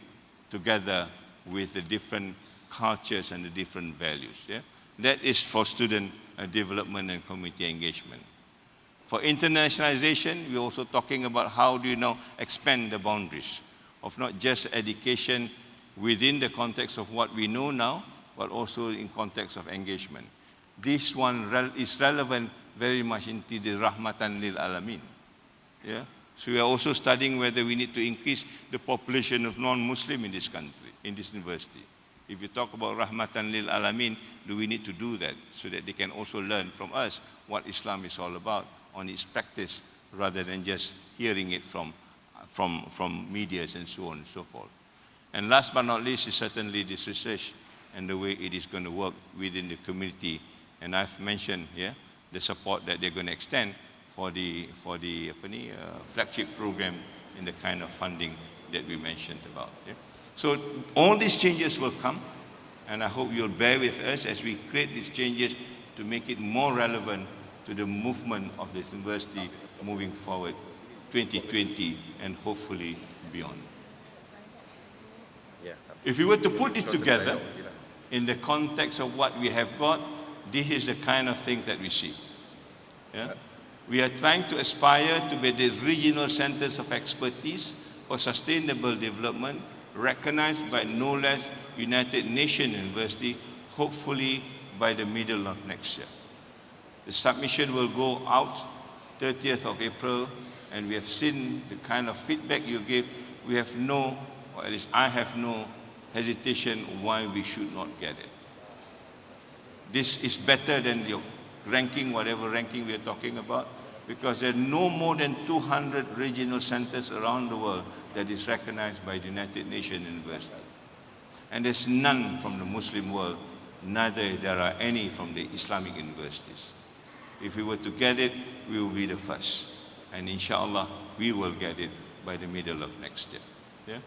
together with the different cultures and the different values. Yeah? That is for student development and community engagement. For internationalization, we're also talking about how do you now expand the boundaries of not just education within the context of what we know now, but also in context of engagement. This one is relevant very much into the Rahmatan Lil Alamin. Yeah? So we are also studying whether we need to increase the population of non-Muslim in this country, in this university. If you talk about Rahmatan Lil Alamin, do we need to do that so that they can also learn from us what Islam is all about on its practice, rather than just hearing it from medias and so on and so forth. And last but not least is certainly this research and the way it is going to work within the community. And I've mentioned here the support that they're going to extend for the flagship program and the kind of funding that we mentioned about. Yeah? So all these changes will come, and I hope you'll bear with us as we create these changes to make it more relevant to the movement of this university moving forward 2020 and hopefully beyond. If we were to put it together in the context of what we have got, this is the kind of thing that we see. Yeah? We are trying to aspire to be the regional centers of expertise for sustainable development, recognized by no less United Nations University, hopefully by the middle of next year. The submission will go out 30th of April, and we have seen the kind of feedback you gave. We have no, or at least I have no hesitation why we should not get it. This is better than your ranking, whatever ranking we are talking about, because there are no more than 200 regional centers around the world that is recognized by the United Nations University. And there's none from the Muslim world, neither there are any from the Islamic universities. If we were to get it, we will be the first. And inshallah, we will get it by the middle of next year. Yeah?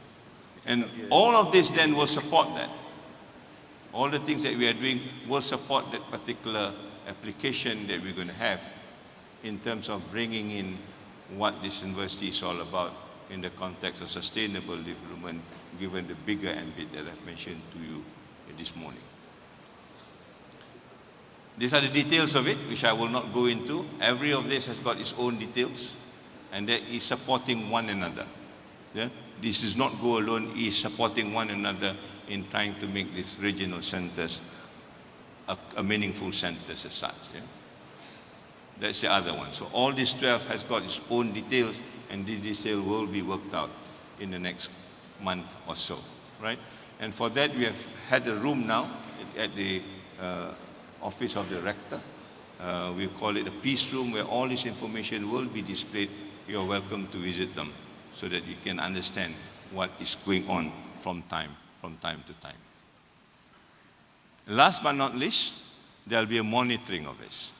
And all of this then will support that. All the things that we are doing will support that particular application that we're going to have in terms of bringing in what this university is all about in the context of sustainable development, given the bigger ambit that I've mentioned to you this morning. These are the details of it, which I will not go into. Every of this has got its own details, and that is supporting one another. Yeah? This does not go alone, it is supporting one another in trying to make these regional centers a meaningful centers as such. Yeah? That's the other one. So all these 12 has got its own details, and this detail will be worked out in the next month or so, right? And for that, we have had a room now at the office of the rector. We call it a peace room, where all this information will be displayed. You are welcome to visit them so that you can understand what is going on from time to time. Last but not least, there will be a monitoring of this.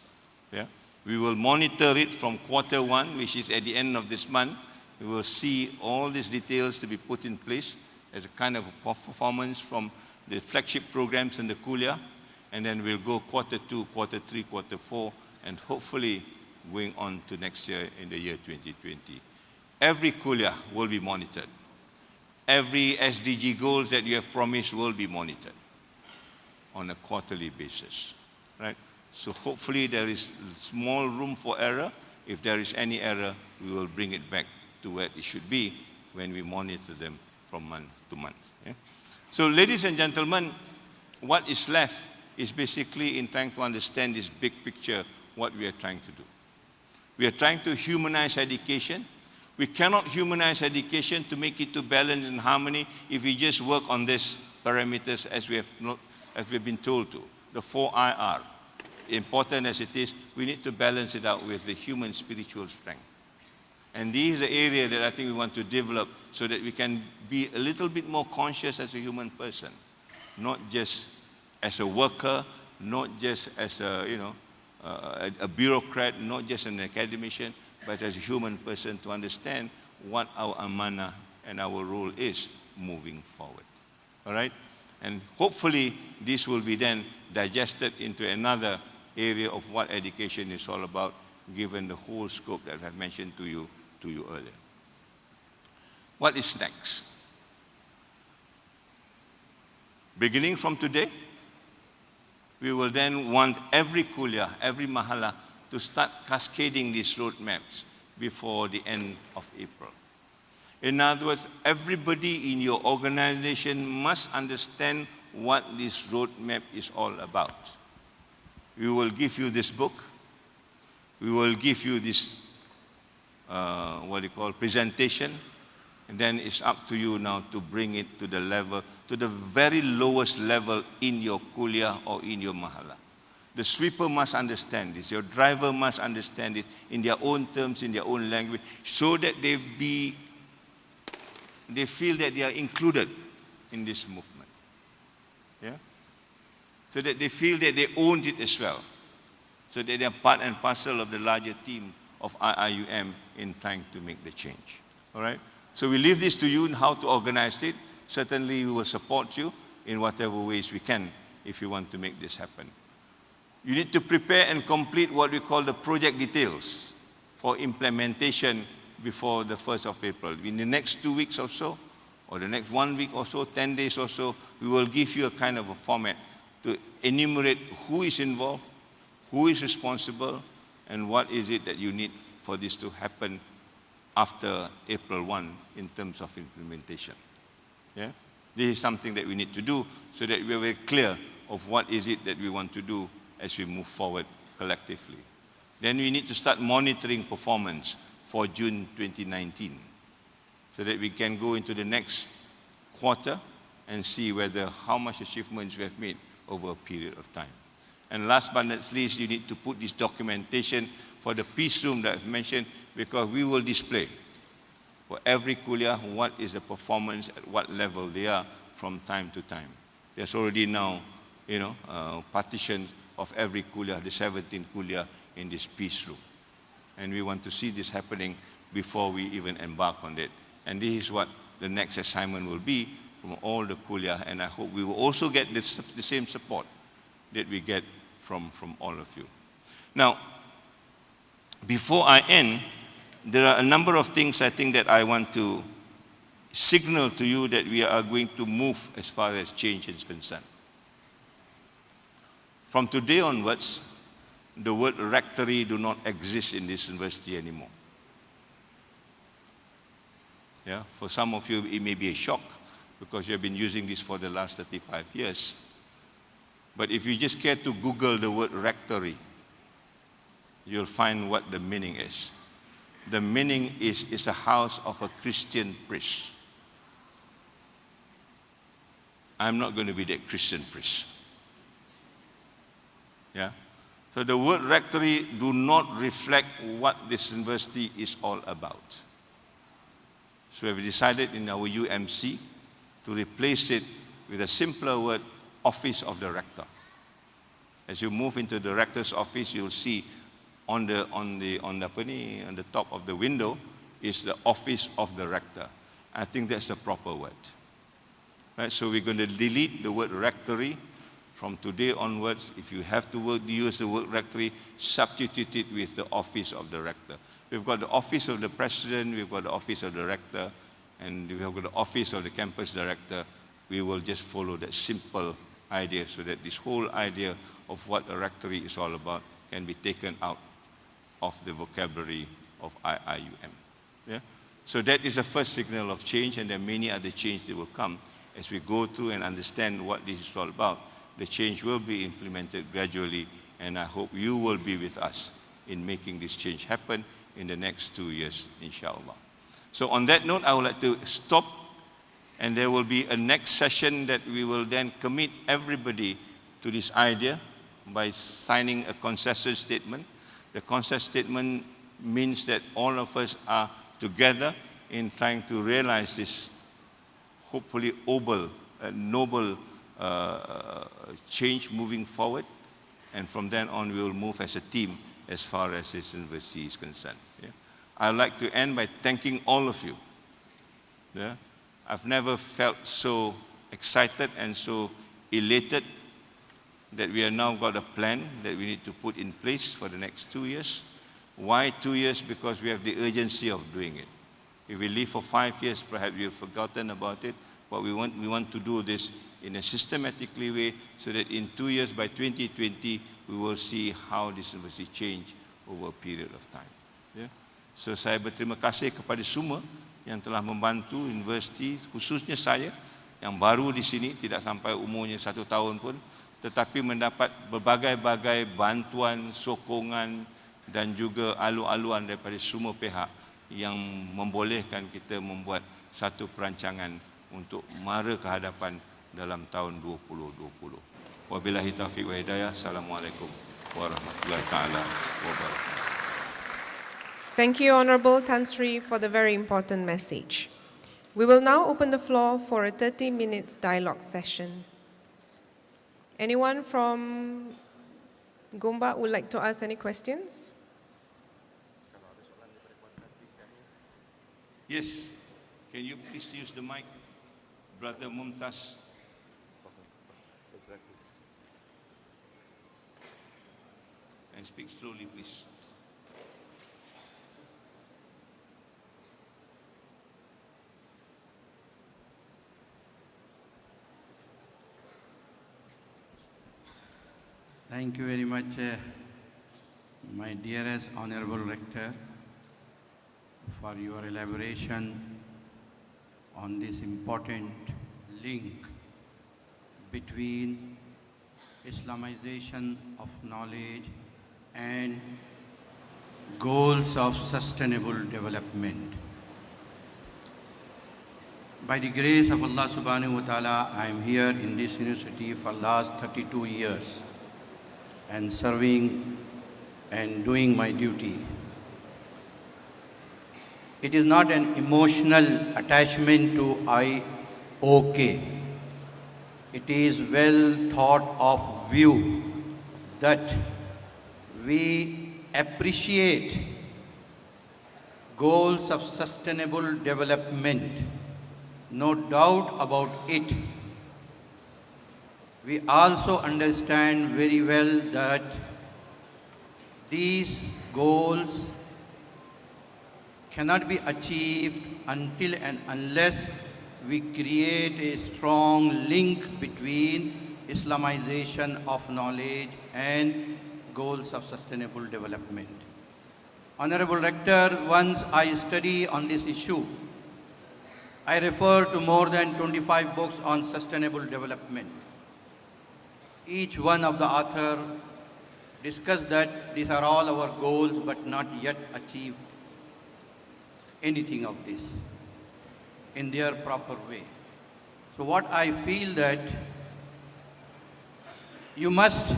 Yeah? We will monitor it from Q1, which is at the end of this month. We will see all these details to be put in place as a kind of a performance from the flagship programs in the Kuliah, and then we'll go Q2, Q3, Q4, and hopefully going on to next year in the year 2020. Every Kuliah will be monitored. Every SDG goals that you have promised will be monitored on a quarterly basis, right? So hopefully there is small room for error. If there is any error, we will bring it back to where it should be when we monitor them from month to month. Yeah? So ladies and gentlemen, what is left is basically in trying to understand this big picture, what we are trying to do. We are trying to humanize education. We cannot humanize education to make it to balance and harmony if we just work on these parameters as we've been told to, the 4 IR. Important as it is, we need to balance it out with the human spiritual strength. And this is the area that I think we want to develop so that we can be a little bit more conscious as a human person, not just as a worker, not just as a bureaucrat, not just an academician, but as a human person to understand what our amanah and our role is moving forward. All right? And hopefully this will be then digested into another area of what education is all about, given the whole scope that I've mentioned to you earlier. What is next? Beginning from today, we will then want every kuliah, every mahala, to start cascading these roadmaps before the end of April. In other words, everybody in your organization must understand what this roadmap is all about. We will give you this book. We will give you this, presentation. And then it's up to you now to bring it to the level, to the very lowest level in your kuliah or in your mahala. The sweeper must understand this. Your driver must understand it in their own terms, in their own language, so that they feel that they are included in this movement. Yeah? So that they feel that they owned it as well. So that they are part and parcel of the larger team of IIUM in trying to make the change. All right? So we leave this to you in how to organize it. Certainly we will support you in whatever ways we can if you want to make this happen. You need to prepare and complete what we call the project details for implementation before the 1st of April. In the next 2 weeks or so, or the next 1 week or so, 10 days or so, we will give you a kind of a format to enumerate who is involved, who is responsible, and what is it that you need for this to happen after April 1 in terms of implementation. Yeah? This is something that we need to do so that we are very clear of what is it that we want to do as we move forward collectively. Then we need to start monitoring performance for June 2019 so that we can go into the next quarter and see how much achievements we have made over a period of time. And last but not least, you need to put this documentation for the peace room that I've mentioned, because we will display for every kuliah what is the performance, at what level they are from time to time. There's already now, partitions of every kuliah, the 17 kuliah in this peace room. And we want to see this happening before we even embark on it And this is what the next assignment will be from all the kuliah, and I hope we will also get the same support that we get from all of you. Now, before I end, there are a number of things I think that I want to signal to you that we are going to move as far as change is concerned. From today onwards, the word rectory do not exist in this university anymore. Yeah, for some of you, it may be a shock because you have been using this for the last 35 years. But if you just care to Google the word rectory, you'll find what the meaning is. The meaning is a house of a Christian priest. I'm not going to be that Christian priest. Yeah? So the word rectory do not reflect what this university is all about. So we have decided in our UMC to replace it with a simpler word, office of the rector. As you move into the rector's office, you'll see on the top of the window is the office of the rector. I think that's the proper word. Right? So we're going to delete the word rectory. From today onwards, if you have to use the word rectory, substitute it with the office of the rector. We've got the office of the president, we've got the office of the rector, and we've got the office of the campus director. We will just follow that simple idea so that this whole idea of what a rectory is all about can be taken out of the vocabulary of IIUM. Yeah? So that is the first signal of change, and there are many other changes that will come as we go through and understand what this is all about. The change will be implemented gradually, and I hope you will be with us in making this change happen in the next 2 years, inshallah. So on that note, I would like to stop, and there will be a next session that we will then commit everybody to this idea by signing a consensus statement. The consensus statement means that all of us are together in trying to realize this hopefully noble change moving forward, and from then on we will move as a team as far as this university is concerned. Yeah? I'd like to end by thanking all of you. Yeah? I've never felt so excited and so elated that we have now got a plan that we need to put in place for the next 2 years. Why 2 years? Because we have the urgency of doing it. If we live for 5 years, perhaps we've forgotten about it, but we want to do this in a systematically way so that in 2 years, by 2020, we will see how this university change over a period of time. Yeah? So saya berterima kasih kepada semua yang telah membantu universiti, khususnya saya yang baru di sini, tidak sampai umurnya 1 tahun pun, tetapi mendapat berbagai-bagai bantuan, sokongan dan juga alu-aluan daripada semua pihak yang membolehkan kita membuat satu perancangan untuk mara ke hadapan dalam tahun 2020. Wabillahi taufiq wa hidayah. Assalamualaikum warahmatullahi taala wabarakatuh. Thank you, Honorable Tan Sri, for the very important message. We will now open the floor for a 30-minute dialogue session. Anyone from GOMBAK would like to ask any questions? Yes, can you please use the mic, Brother Mumtaz? And speak slowly, please. Thank you very much, my dearest Honorable Rector, for your elaboration on this important link between Islamization of knowledge and goals of sustainable development. By the grace of Allah subhanahu wa ta'ala, I am here in this university for last 32 years and serving and doing my duty. It is not an emotional attachment to IOK. It is well thought of view that we appreciate goals of sustainable development. No doubt about it. We also understand very well that these goals cannot be achieved until and unless we create a strong link between Islamization of knowledge and goals of sustainable development. Honorable Rector, once I study on this issue, I refer to more than 25 books on sustainable development. Each one of the author discussed that these are all our goals but not yet achieved anything of this in their proper way. So what I feel that you must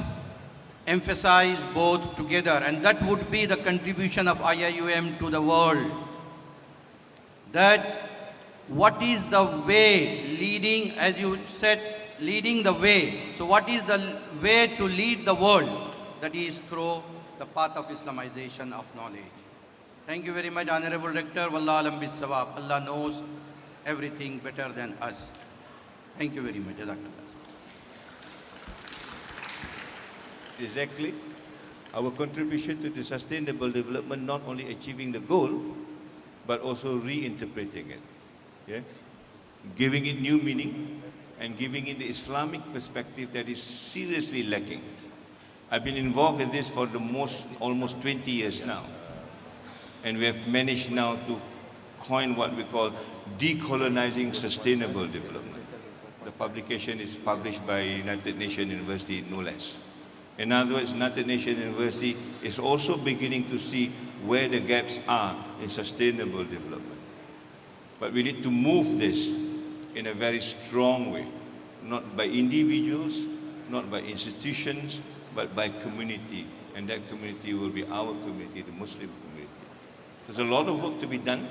emphasize both together, and that would be the contribution of IIUM to the world. That what is the way leading, as you said, leading the way. So what is the way to lead the world? That is through the path of Islamization of knowledge. Thank you very much, Honorable Rector. Wallah alam bis sawab. Allah knows everything better than us. Thank you very much. Jazakallah. Exactly. Our contribution to the sustainable development, not only achieving the goal, but also reinterpreting it. Yeah? Giving it new meaning and giving it the Islamic perspective that is seriously lacking. I've been involved in this for almost 20 years now. And we have managed now to coin what we call decolonizing sustainable development. The publication is published by United Nations University, no less. In other words, United Nations University is also beginning to see where the gaps are in sustainable development. But we need to move this in a very strong way, not by individuals, not by institutions, but by community. And that community will be our community, the Muslim community. So there's a lot of work to be done,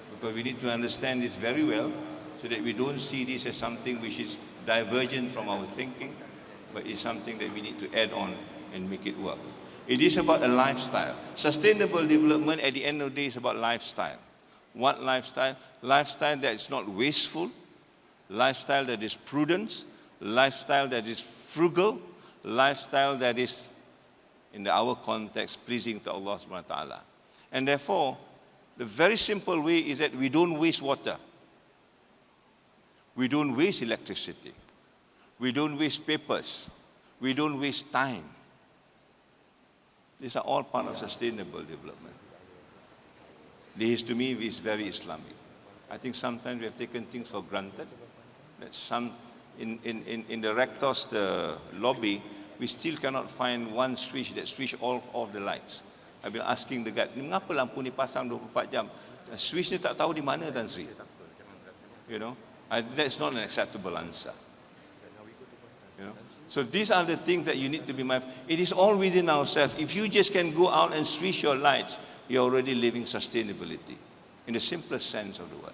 because we need to understand this very well, so that we don't see this as something which is divergent from our thinking, but it's something that we need to add on and make it work. It is about a lifestyle. Sustainable development at the end of the day is about lifestyle. What lifestyle? Lifestyle that is not wasteful, lifestyle that is prudence, lifestyle that is frugal, lifestyle that is, in our context, pleasing to Allah subhanahu wa ta'ala. And therefore, the very simple way is that we don't waste water. We don't waste electricity. We don't waste papers. We don't waste time. These are all part of sustainable development. This, to me, is very Islamic. I think sometimes we have taken things for granted. That in the rector's lobby, we still cannot find one switch that switch all of the lights. I've been asking the guy, mengapa lampu ni pasang 24 jam? Switch ni tak tahu di mana, Tan Sri. You know, that's not an acceptable answer. You know? So these are the things that you need to be mindful. It is all within ourselves. If you just can go out and switch your lights, you're already living sustainability in the simplest sense of the word.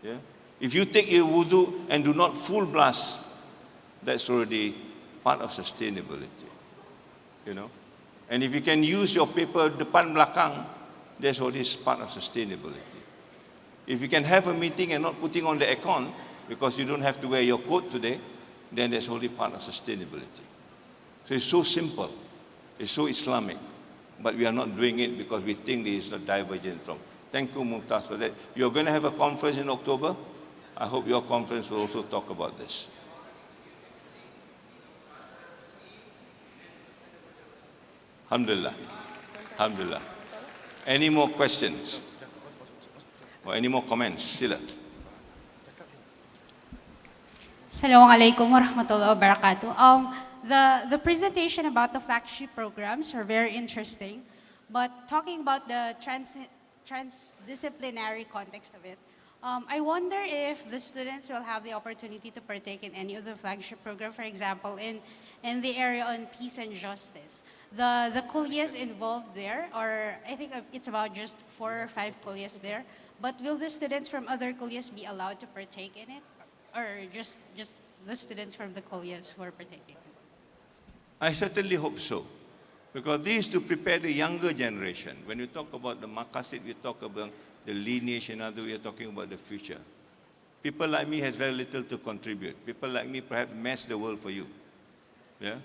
Yeah? If you take your wudu and do not full blast, that's already part of sustainability. You know? And if you can use your paper depan belakang, that's already part of sustainability. If you can have a meeting and not putting on the aircon because you don't have to wear your coat today, then that's already part of sustainability. So it's so simple, it's so Islamic, but we are not doing it because we think this is not divergent from. Thank you, Mumtaz, for that. You're going to have a conference in October. I hope your conference will also talk about this. Alhamdulillah. Alhamdulillah. Any more questions? Or any more comments? Sila. Assalamualaikum warahmatullahi wabarakatuh. The presentation about the flagship programs are very interesting, but talking about the transdisciplinary context of it, I wonder if the students will have the opportunity to partake in any of the flagship program, for example, in the area on peace and justice. The kulliyas involved there, or I think it's about just 4 or 5 kulliyas there, but will the students from other kulliyas be allowed to partake in it? Or just the students from the kulliyas who are partaking? I certainly hope so. Because this is to prepare the younger generation. When you talk about the maqasid, we talk about the lineage, and other we are talking about the future. People like me has very little to contribute. People like me perhaps mess the world for you. Yeah?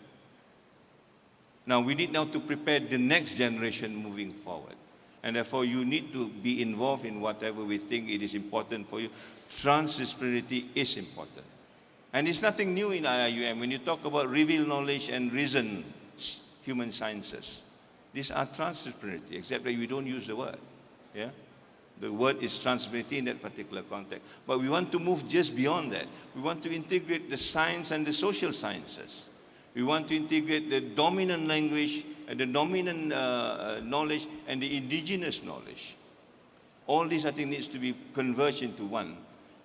Now we need now to prepare the next generation moving forward. And therefore you need to be involved in whatever we think it is important for you. Transdisciplinarity is important. And it's nothing new in IIUM. When you talk about revealed knowledge and reason, human sciences, these are transdisciplinarity, except that we don't use the word. Yeah? The word is transdisciplinarity in that particular context. But we want to move just beyond that. We want to integrate the science and the social sciences. We want to integrate the dominant language, the dominant knowledge, and the indigenous knowledge. All this, I think, needs to be converged into one,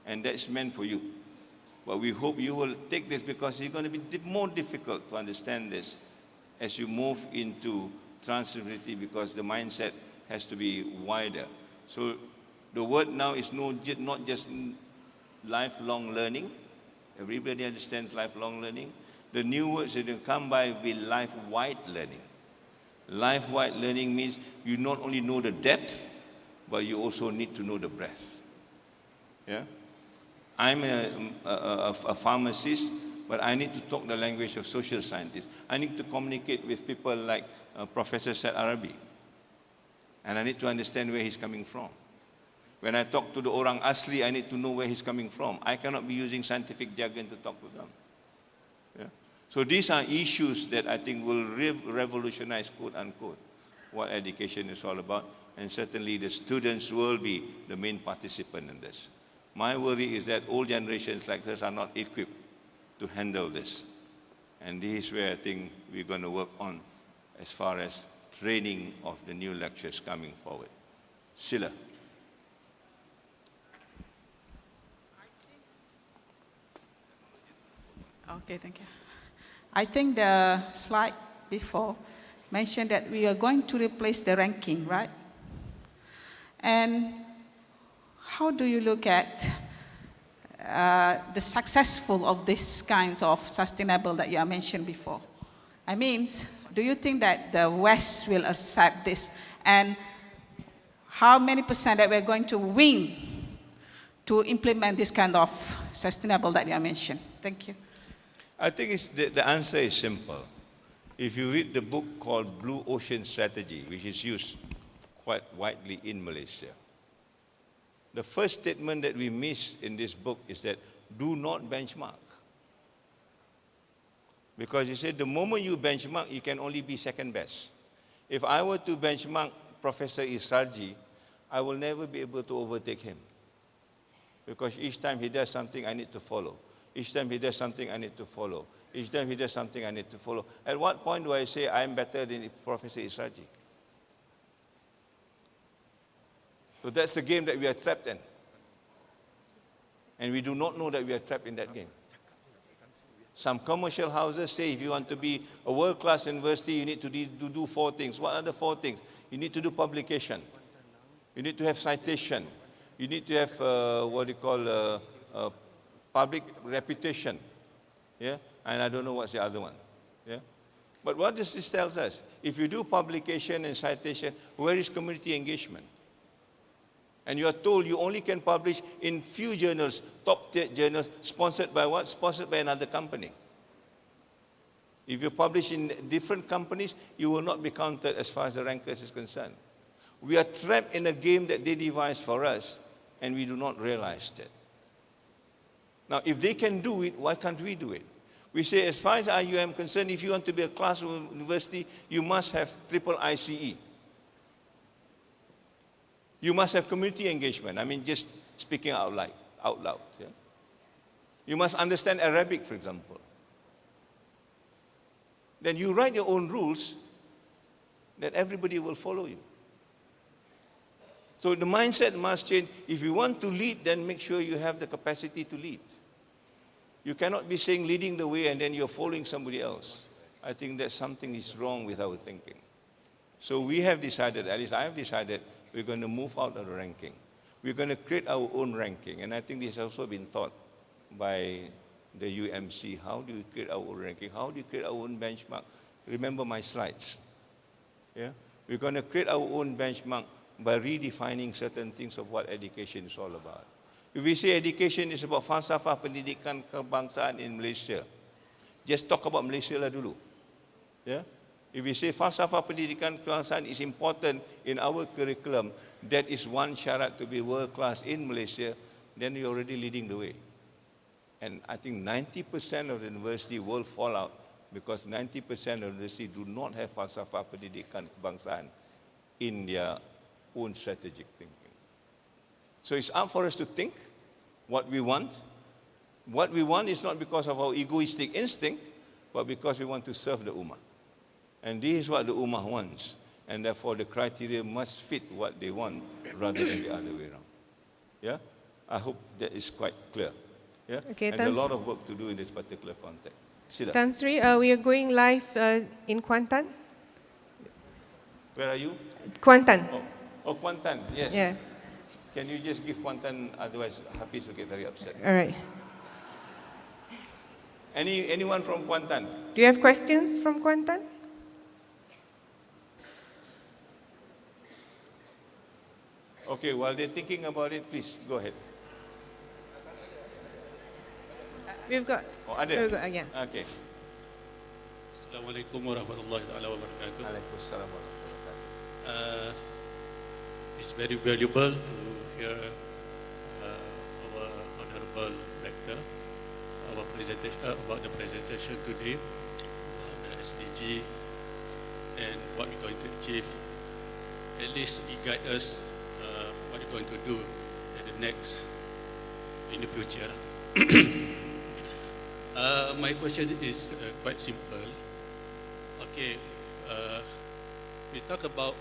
and that's meant for you. But we hope you will take this, because it's going to be more difficult to understand this as you move into transdisciplinarity, because the mindset has to be wider. So the word now is not just lifelong learning. Everybody understands lifelong learning. The new words that will come by will be life-wide learning. Life-wide learning means you not only know the depth, but you also need to know the breadth. Yeah? I'm a pharmacist, but I need to talk the language of social scientists. I need to communicate with people like Professor Said Arabi. And I need to understand where he's coming from. When I talk to the orang asli, I need to know where he's coming from. I cannot be using scientific jargon to talk to them. Yeah? So these are issues that I think will revolutionize, quote unquote, what education is all about. And certainly the students will be the main participant in this. My worry is that old generations like us are not equipped to handle this. And this is where I think we're going to work on as far as training of the new lectures coming forward. Sila. Okay, thank you. I think the slide before mentioned that we are going to replace the ranking, right? And how do you look at the successful of these kinds of sustainable that you have mentioned before? I mean, do you think that the West will accept this? And how many percent that we're going to win to implement this kind of sustainable that you have mentioned? Thank you. I think the answer is simple. If you read the book called Blue Ocean Strategy, which is used quite widely in Malaysia, the first statement that we miss in this book is that do not benchmark. Because he said the moment you benchmark, you can only be second best. If I were to benchmark Professor Isarji, I will never be able to overtake him. Because each time he does something, I need to follow. Each time he does something, I need to follow. Each time he does something, I need to follow. At what point do I say I'm better than Professor Isarji? So that's the game that we are trapped in. And we do not know that we are trapped in that game. Some commercial houses say if you want to be a world-class university, you need to do 4 things. What are the 4 things? You need to do publication. You need to have citation. You need to have what you call public reputation. Yeah? And I don't know what's the other one. Yeah? But what this tells us, if you do publication and citation, where is community engagement? And you are told you only can publish in few journals, top-tier journals, sponsored by what? Sponsored by another company. If you publish in different companies, you will not be counted as far as the rankers is concerned. We are trapped in a game that they devised for us, and we do not realize that. Now, if they can do it, why can't we do it? We say, as far as IIUM concerned, if you want to be a class university, you must have triple ICE. You must have community engagement. I mean, just speaking out loud. Yeah? You must understand Arabic, for example. Then you write your own rules, that everybody will follow you. So the mindset must change. If you want to lead, then make sure you have the capacity to lead. You cannot be saying leading the way and then you're following somebody else. I think that something is wrong with our thinking. So we have decided, at least I have decided, we're going to move out of the ranking. We're going to create our own ranking. And I think this has also been taught by the UMC. How do you create our own ranking? How do you create our own benchmark? Remember my slides. Yeah? We're going to create our own benchmark by redefining certain things of what education is all about. If we say education is about falsafah pendidikan kebangsaan in Malaysia, just talk about Malaysia lah dulu. Yeah? If we say falsafah pendidikan kebangsaan is important in our curriculum, that is one syarat to be world class in Malaysia, then you're already leading the way. And I think 90% of the university will fall out because 90% of the university do not have falsafah pendidikan kebangsaan in their own strategic thinking. So it's up for us to think what we want. What we want is not because of our egoistic instinct, but because we want to serve the Ummah. And this is what the Ummah wants. And therefore the criteria must fit what they want rather than the other way around. Yeah? I hope that is quite clear. Yeah? Okay, and a lot of work to do in this particular context. Sila. Tan Sri, we are going live in Kuantan. Where are you? Kuantan. Oh, Kuantan, yes. Yeah. Can you just give Kuantan, otherwise Hafiz will get very upset. All right. Anyone from Kuantan? Do you have questions from Kuantan? Okay, while they're thinking about it, please go ahead. We've got. Oh, ada? We've got, yeah. Okay. Assalamualaikum warahmatullahi wabarakatuh. Waalaikumsalam warahmatullahi wabarakatuh. It's very valuable to hear our honorable rector our presentation about the presentation today about the SDG and what we're going to achieve. At least it guides us what we're going to do in the future. My question is quite simple. Okay, you talk about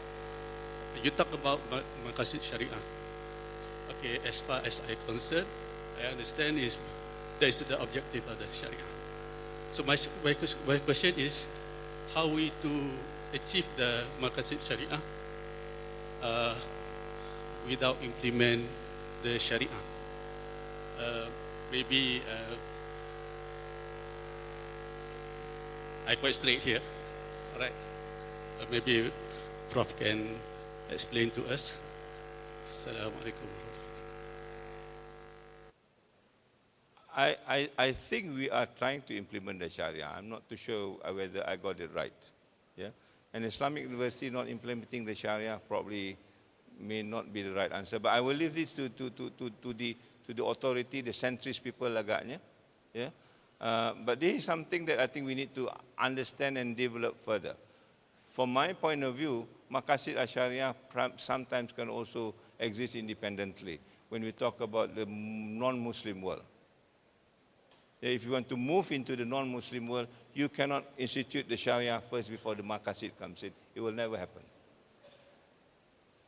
Maqasid Sharia. Okay, as far as I'm concerned, I understand that is the objective of the Sharia. So my question is, how we to achieve the Maqasid Sharia without implement the Sharia? Maybe I'm quite straight here, all right? Maybe Prof can explain to us. Assalamualaikum. I think we are trying to implement the Sharia. I'm not too sure whether I got it right. Yeah? An Islamic university not implementing the Sharia probably may not be the right answer. But I will leave this to the authority, the centrist people agaknya. Yeah? But this is something that I think we need to understand and develop further. From my point of view, Maqasid al-Sharia sometimes can also exist independently when we talk about the non-Muslim world. If you want to move into the non-Muslim world, you cannot institute the Sharia first before the Maqasid comes in. It will never happen.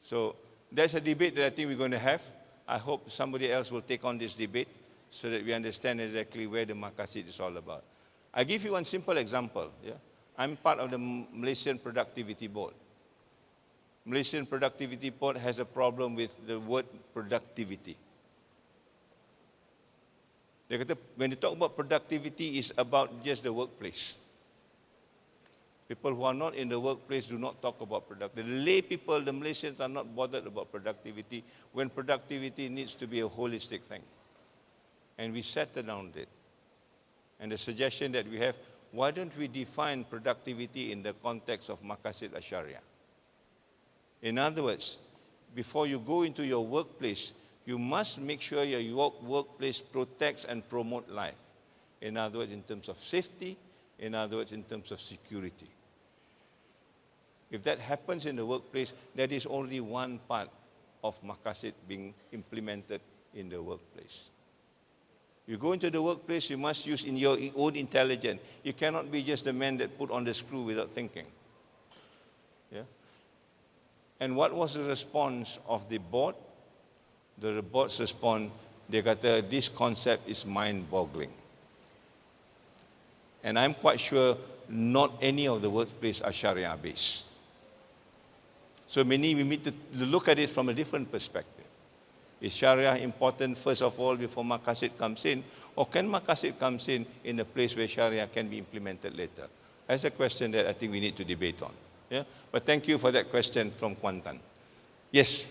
So that's a debate that I think we're going to have. I hope somebody else will take on this debate so that we understand exactly where the Maqasid is all about. I give you one simple example. Yeah? I'm part of the Malaysian Productivity Board. Malaysian Productivity Board has a problem with the word productivity. They kata, when they talk about productivity, it's about just the workplace. People who are not in the workplace do not talk about productivity. The lay people, the Malaysians, are not bothered about productivity when productivity needs to be a holistic thing. And we settled on it. And the suggestion that we have, why don't we define productivity in the context of Maqasid al-Sharia? In other words, before you go into your workplace, you must make sure your workplace protects and promotes life. In other words, in terms of safety, in other words, in terms of security. If that happens in the workplace, that is only one part of Maqasid being implemented in the workplace. You go into the workplace, you must use in your own intelligence. You cannot be just a man that put on the screw without thinking. Yeah? And what was the response of the board? The board's response, they kata, this concept is mind-boggling. And I'm quite sure not any of the workplace are Sharia-based. So we need to look at it from a different perspective. Is Sharia important first of all before Maqasid comes in? Or can Maqasid comes in a place where Sharia can be implemented later? That's a question that I think we need to debate on. Yeah? But thank you for that question from Kuantan. Yes,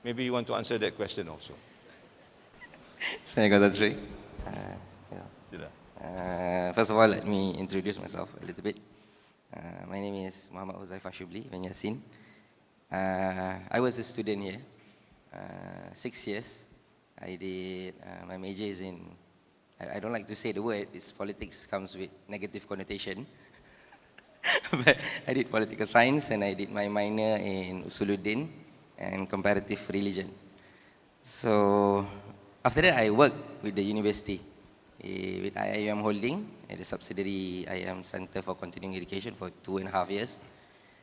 maybe you want to answer that question also. Assalamualaikum, Dr. Sila. First of all, let me introduce myself a little bit. My name is Muhammad Huzaifah Shubli bin Yassin. I was a student here, 6 years. I did, my major is in, I don't like to say the word, it's politics comes with negative connotation. But I did political science and I did my minor in Usuluddin and comparative religion. So after that, I worked with the university, with IIUM Holding, at the subsidiary IIUM Center for Continuing Education for 2.5 years,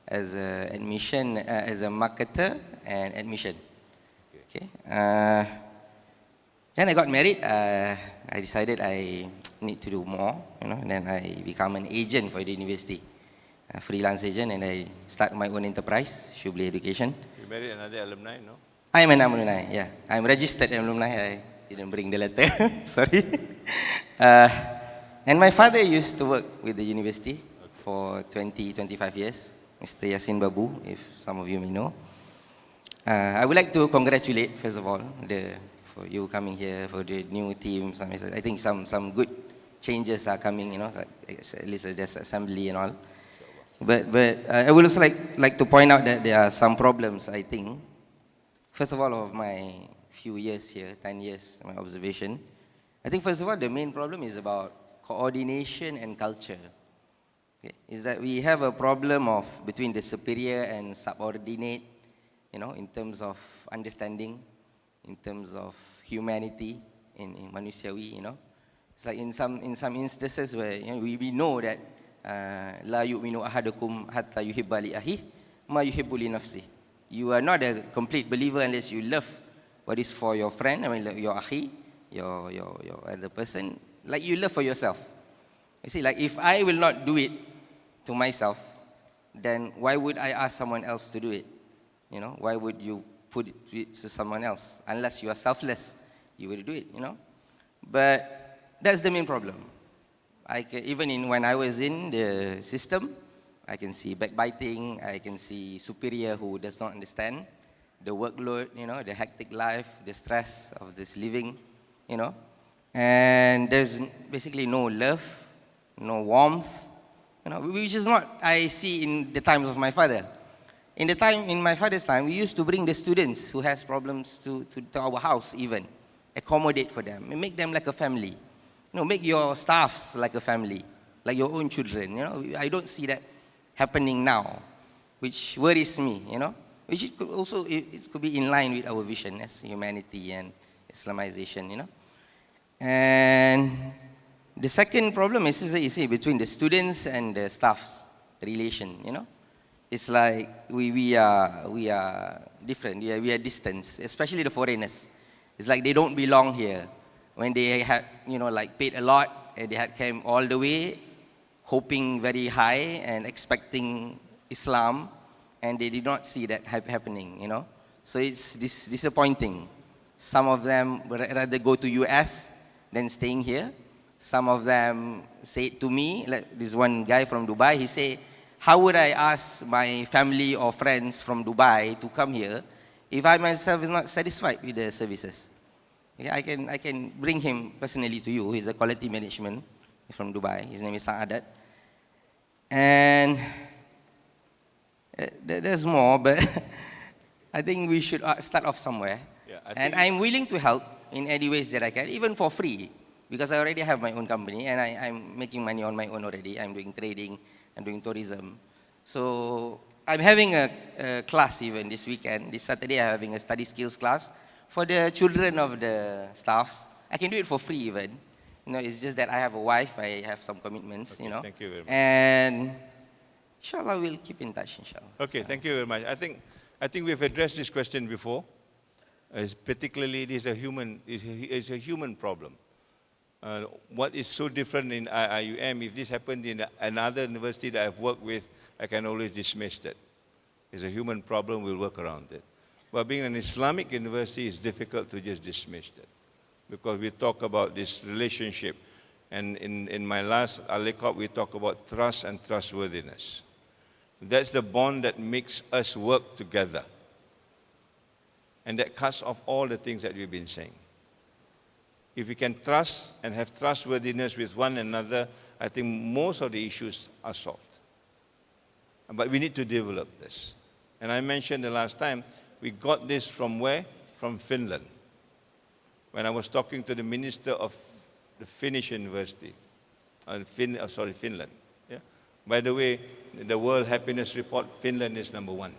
as a admission, as a marketer and admission. Okay. Then I got married. I decided I need to do more, and then I become an agent for the university, a freelance agent, and I start my own enterprise, Shubli Education. You married another alumni, no? I am an alumni, yeah. I'm registered alumni. I didn't bring the letter, sorry. And my father used to work with the university for 25 years, Mr. Yassin Babu, if some of you may know. I would like to congratulate, first of all, for you coming here, for the new team. I think some good changes are coming, at least there's assembly and all. But I would also like to point out that there are some problems, I think. First of all, of my few years here, 10 years, my observation, I think first of all, the main problem is about coordination and culture. Okay? Is that we have a problem of between the superior and subordinate, in terms of understanding, in terms of humanity, in manusiawi, It's like in some instances where we know that la yu'minu ahadukum hatta yuhibba li ahihi ma yuhibbu li nafsihi. You are not a complete believer unless you love what is for your friend, your akhi, your other person, like you love for yourself. You see, like if I will not do it to myself, then why would I ask someone else to do it? Why would you put it to someone else? Unless you are selfless, you will do it, But that's the main problem. Even when I was in the system, I can see backbiting, I can see superior who does not understand the workload, the hectic life, the stress of this living, And there's basically no love, no warmth, which is not I see in the times of my father. In my father's time, we used to bring the students who has problems to our house even, accommodate for them, and make them like a family. Make your staffs like a family, like your own children, I don't see that happening now, which worries me, Which it could be in line with our vision as humanity and Islamization, And the second problem is, you see, between the students and the staff's relation, It's like we are different, we are distant, especially the foreigners. It's like they don't belong here. When they had, paid a lot, and they had came all the way, hoping very high and expecting Islam, and they did not see that happening, So it's disappointing. Some of them would rather go to US than staying here. Some of them say to me, like this one guy from Dubai, he say, how would I ask my family or friends from Dubai to come here if I myself is not satisfied with the services? Okay, I can bring him personally to you. He's a quality management from Dubai. His name is Sa'adat. And there's more, but I think we should start off somewhere. Yeah, and I'm willing to help in any ways that I can, even for free, because I already have my own company and I'm making money on my own already. I'm doing trading, I'm doing tourism. So I'm having a class even this weekend. This Saturday I'm having a study skills class for the children of the staffs. I can do it for free even. It's just that I have a wife, I have some commitments, Thank you very much. And inshallah, we'll keep in touch, inshallah. Okay, thank you very much. I think we've addressed this question before. Particularly, it is a human problem. What is so different in IIUM? If this happened in another university that I've worked with, I can always dismiss that. It's a human problem, we'll work around it. But being an Islamic university, it's difficult to just dismiss that. Because we talk about this relationship. And in my last Liqa, we talk about trust and trustworthiness. That's the bond that makes us work together. And that cuts off all the things that we've been saying. If we can trust and have trustworthiness with one another, I think most of the issues are solved. But we need to develop this. And I mentioned the last time, we got this from where? From Finland. When I was talking to the minister of the Finnish university, Finland. Yeah? By the way, the World Happiness Report, Finland is number 1.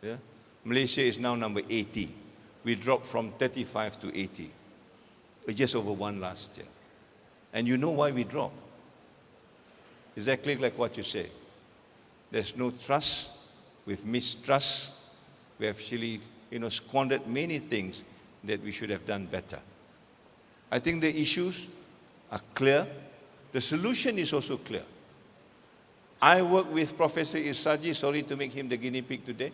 Yeah? Malaysia is now number 80. We dropped from 35 to 80. Just over 1 last year. And you know why we dropped? Exactly like what you say. There's no trust. We've mistrust. We actually, squandered many things that we should have done better. I think the issues are clear. The solution is also clear. I work with Professor Isaji, sorry to make him the guinea pig today.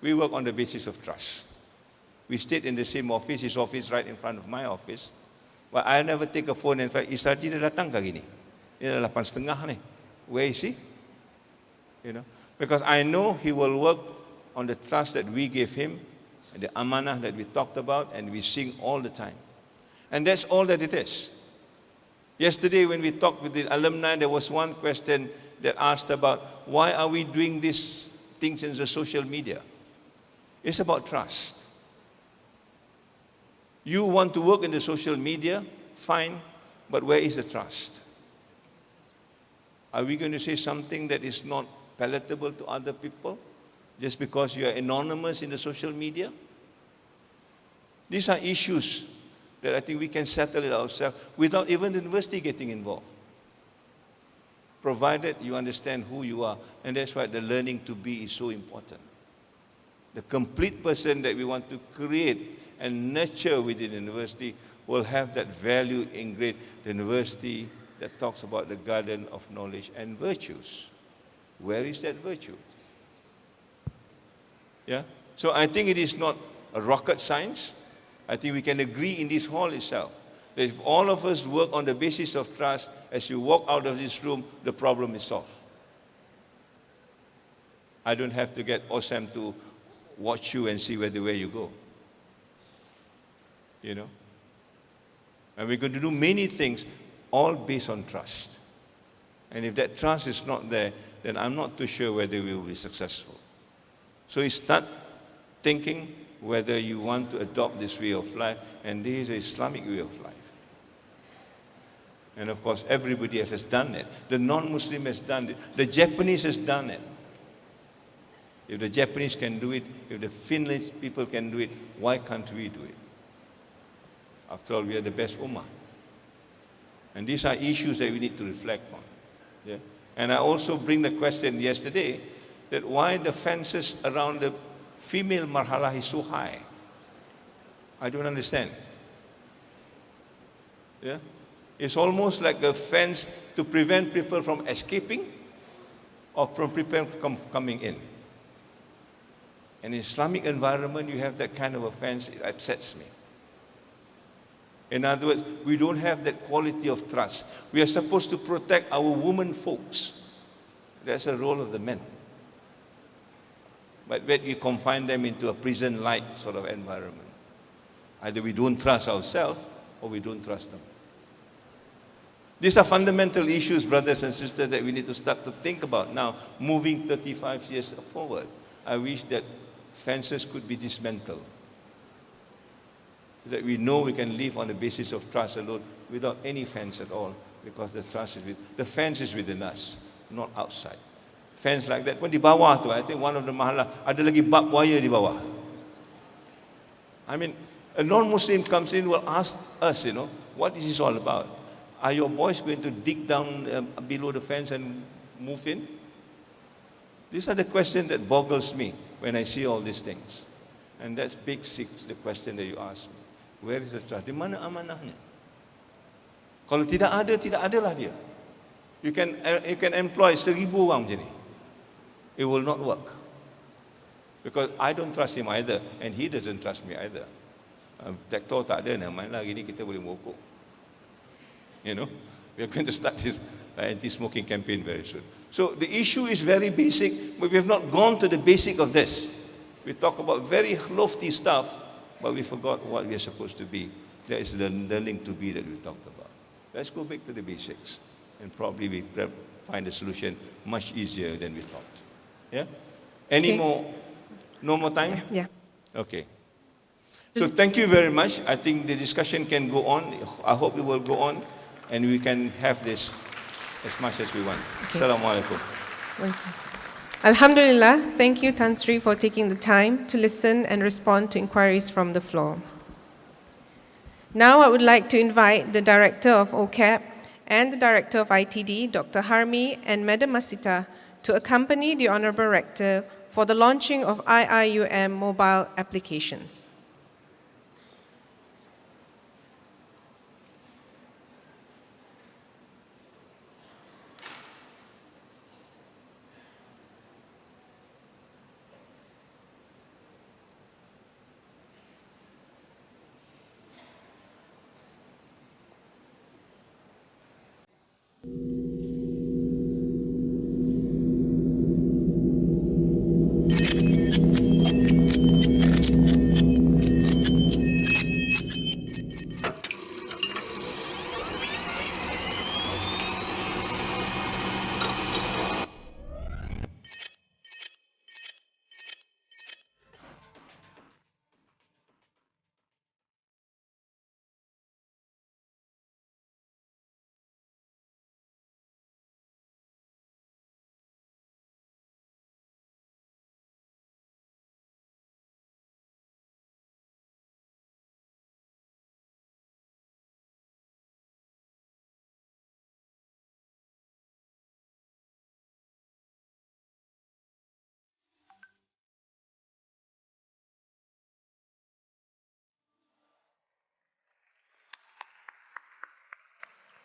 We work on the basis of trust. We stayed in the same office, his office right in front of my office. But I never take a phone and say, Isaji dah datang ke gini? Dia dah 8:30 ni. Where is he? Because I know he will work on the trust that we gave him, and the amanah that we talked about, and we sing all the time. And that's all that it is. Yesterday when we talked with the alumni, there was one question that asked about, why are we doing these things in the social media? It's about trust. You want to work in the social media, fine, but where is the trust? Are we going to say something that is not palatable to other people just because you are anonymous in the social media? These are issues that I think we can settle it ourselves without even the university getting involved. Provided you understand who you are, and that's why the learning to be is so important. The complete person that we want to create and nurture within the university will have that value ingrained. The university that talks about the garden of knowledge and virtues. Where is that virtue? Yeah? So I think it is not a rocket science. I think we can agree in this hall itself that if all of us work on the basis of trust, as you walk out of this room, the problem is solved. I don't have to get Osam to watch you and see where you go. And we're going to do many things, all based on trust. And if that trust is not there, then I'm not too sure whether we will be successful. So you start thinking whether you want to adopt this way of life, and this is an Islamic way of life. And of course, everybody else has done it. The non-Muslim has done it. The Japanese has done it. If the Japanese can do it, if the Finnish people can do it, why can't we do it? After all, we are the best ummah. And these are issues that we need to reflect on. Yeah? And I also bring the question yesterday that why the fences around the female marhala is so high. I don't understand. Yeah? It's almost like a fence to prevent people from escaping or from people from coming in. In an Islamic environment, you have that kind of a fence, it upsets me. In other words, we don't have that quality of trust. We are supposed to protect our women folks. That's a role of the men. But when we confine them into a prison-like sort of environment, either we don't trust ourselves or we don't trust them. These are fundamental issues, brothers and sisters, that we need to start to think about now, moving 35 years forward. I wish that fences could be dismantled, so that we know we can live on the basis of trust alone without any fence at all, because the fence is within us, not outside. Fence like that pun di bawah tu, I think one of the mahala ada lagi barbed wire di bawah. I mean, a non-Muslim comes in, will ask us, what is this all about? Are your boys going to dig down below the fence and move in? These are the questions that boggles me when I see all these things. And that's big six, the question that you ask me. Where is the trust? Di mana amanahnya? Kalau tidak ada lah dia. You can employ 1,000 orang macam ni. It will not work. Because I don't trust him either, and he doesn't trust me either. Rector tak ada, main lah gini kita boleh mogok. We are going to start this anti-smoking campaign very soon. So the issue is very basic, but we have not gone to the basic of this. We talk about very lofty stuff, but we forgot what we are supposed to be. That is the learning to be that we talked about. Let's go back to the basics, and probably we find a solution much easier than we thought. Yeah? Any Okay. more? No more time? Yeah. Okay. So thank you very much. I think the discussion can go on. I hope it will go on, and we can have this as much as we want. Okay. Assalamu alaikum. Alhamdulillah, thank you, Tan Sri, for taking the time to listen and respond to inquiries from the floor. Now I would like to invite the Director of OCAP and the Director of ITD, Dr. Harmi and Madam Masita, to accompany the Honorable Rector for the launching of IIUM mobile applications.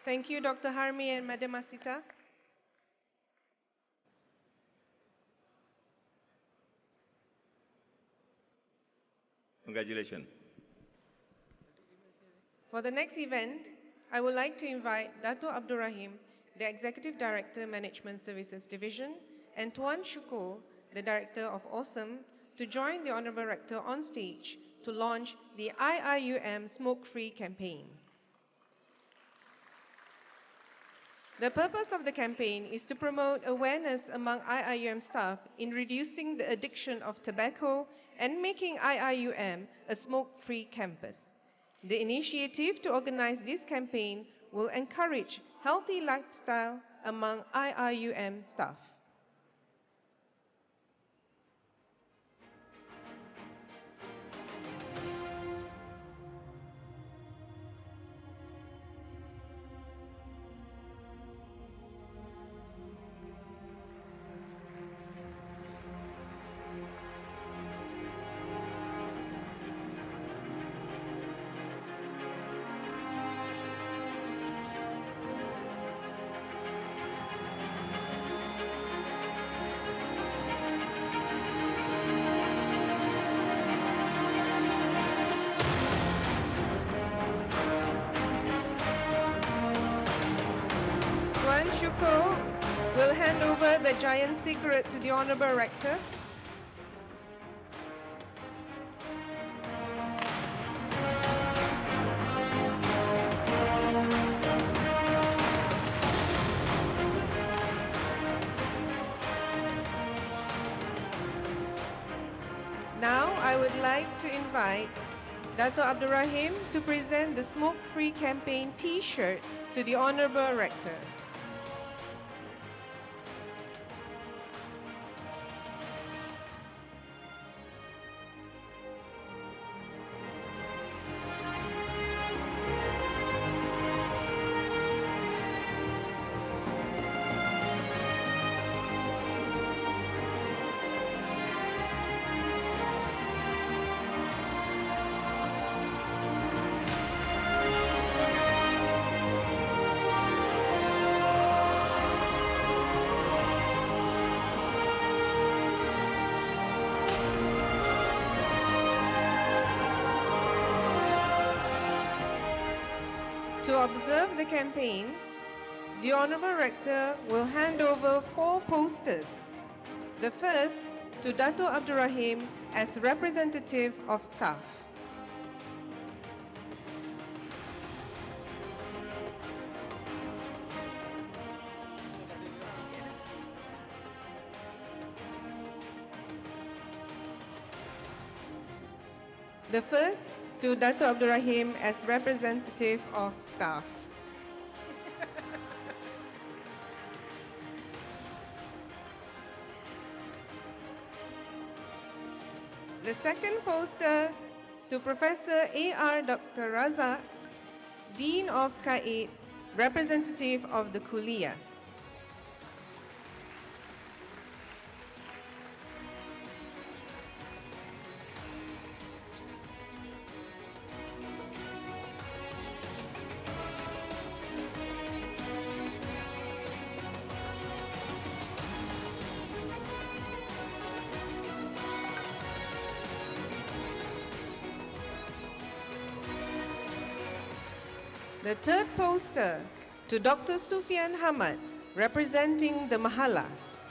Thank you, Dr. Harmi and Madam Masita. Congratulations. For the next event, I would like to invite Dato Abdul Rahim, the Executive Director, Management Services Division, and Tuan Shuko, the Director of Awesome, to join the Honorable Rector on stage to launch the IIUM Smoke-Free campaign. The purpose of the campaign is to promote awareness among IIUM staff in reducing the addiction of tobacco and making IIUM a smoke-free campus. The initiative to organize this campaign will encourage healthy lifestyle among IIUM staff. Tuan Shuko will hand over the giant cigarette to the Honorable Rector. Now I would like to invite Dato Abdul Rahim to present the Smoke-Free Campaign T-shirt to the Honorable Rector. To observe the campaign, The Honorable Rector will hand over 4 posters. The first to Dato Abdul Rahim as representative of staff. The first to Dato Abdul Rahim as representative of staff. The second poster to Professor A.R. Dr. Razak, Dean of Quranic, representative of the Kulliyah. The third poster to Dr. Sufyan Hamad, representing the Mahalas.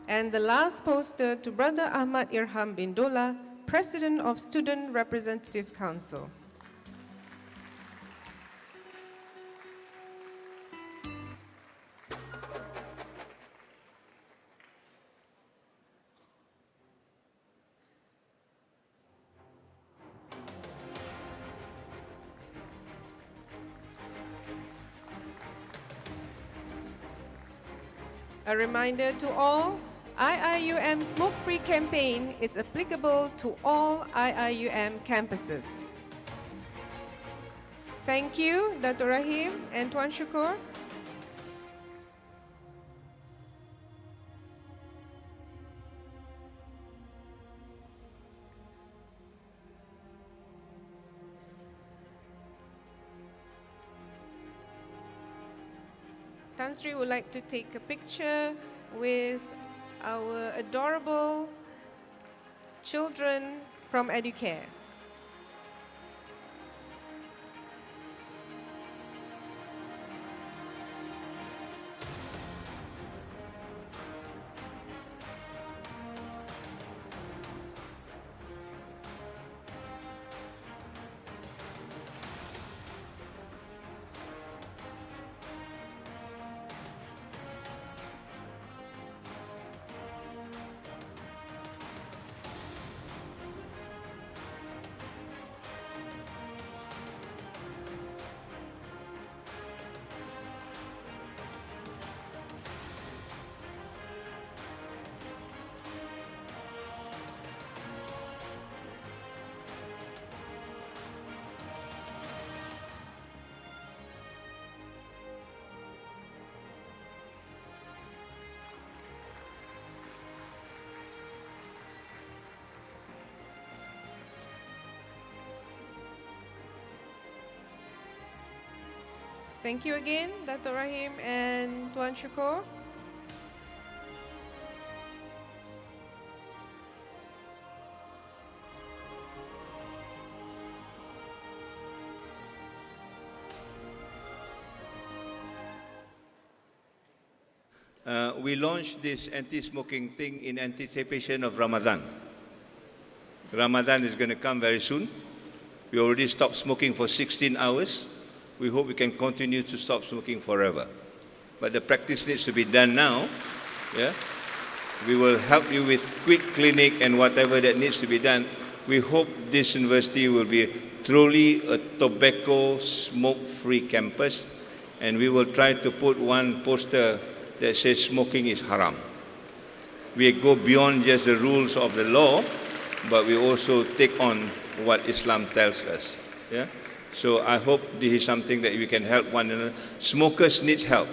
And the last poster to Brother Ahmad Irham bin Dola, President of Student Representative Council. A reminder to all, IIUM Smoke-Free campaign is applicable to all IIUM campuses. Thank you, Dr. Rahim and Tuan Syukur. Tan Sri would like to take a picture with our adorable children from Educare. Thank you again, Dr. Rahim and Tuan Syukur. We launched this anti-smoking thing in anticipation of Ramadan. Ramadan is going to come very soon. We already stopped smoking for 16 hours. We hope we can continue to stop smoking forever. But the practice needs to be done now. Yeah? We will help you with quick clinic and whatever that needs to be done. We hope this university will be truly a tobacco smoke-free campus, and we will try to put one poster that says smoking is haram. We go beyond just the rules of the law, but we also take on what Islam tells us. Yeah? So I hope this is something that we can help one another. Smokers need help.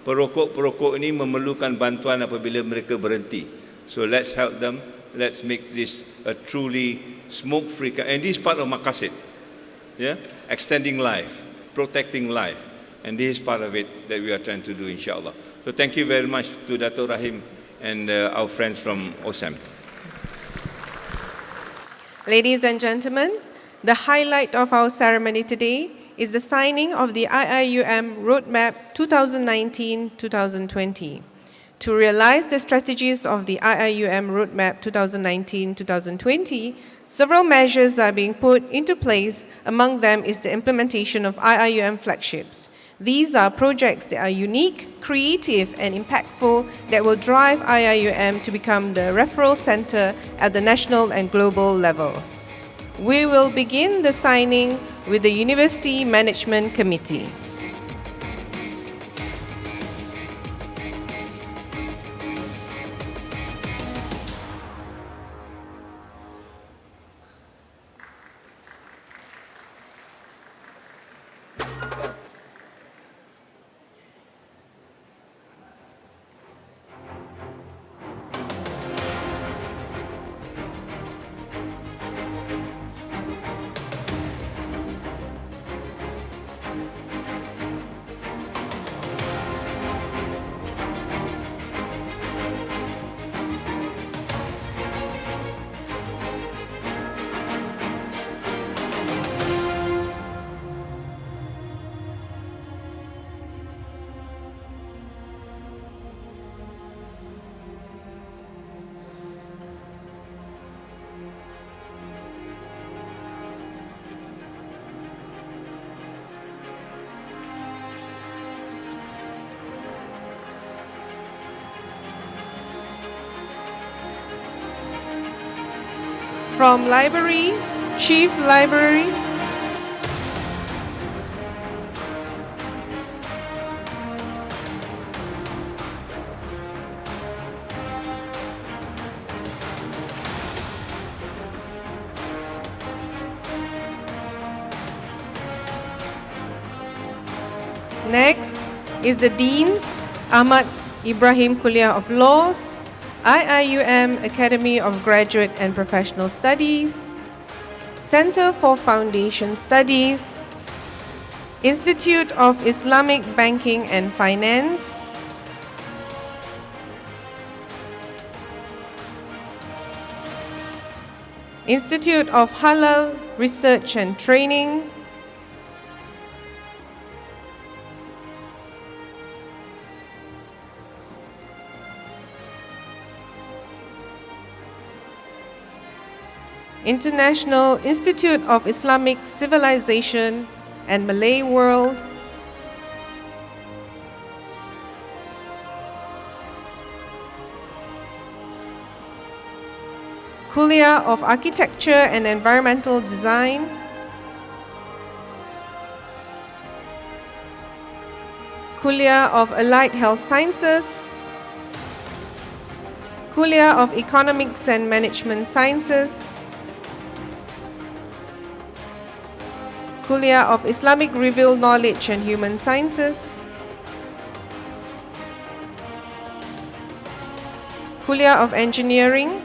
Perokok-perokok ini memerlukan bantuan apabila mereka berhenti. So let's help them. Let's make this a truly smoke-free. And this is part of maqasid. Yeah? Extending life, protecting life. And this is part of it that we are trying to do, inshallah. So thank you very much to Dato' Rahim and our friends from OSAM. Ladies and gentlemen, the highlight of our ceremony today is the signing of the IIUM Roadmap 2019-2020. To realize the strategies of the IIUM Roadmap 2019-2020, several measures are being put into place. Among them is the implementation of IIUM flagships. These are projects that are unique, creative, and impactful that will drive IIUM to become the referral center at the national and global level. We will begin the signing with the University Management Committee. From Library, Chief Library, next is the Deans, Ahmad Ibrahim Kuliah of Laws, IIUM Academy of Graduate and Professional Studies, Center for Foundation Studies, Institute of Islamic Banking and Finance, Institute of Halal Research and Training, International Institute of Islamic Civilization and Malay World, Kuliah of Architecture and Environmental Design, Kuliah of Allied Health Sciences, Kuliah of Economics and Management Sciences, Kuliah of Islamic Revealed Knowledge and Human Sciences, Kuliah of Engineering,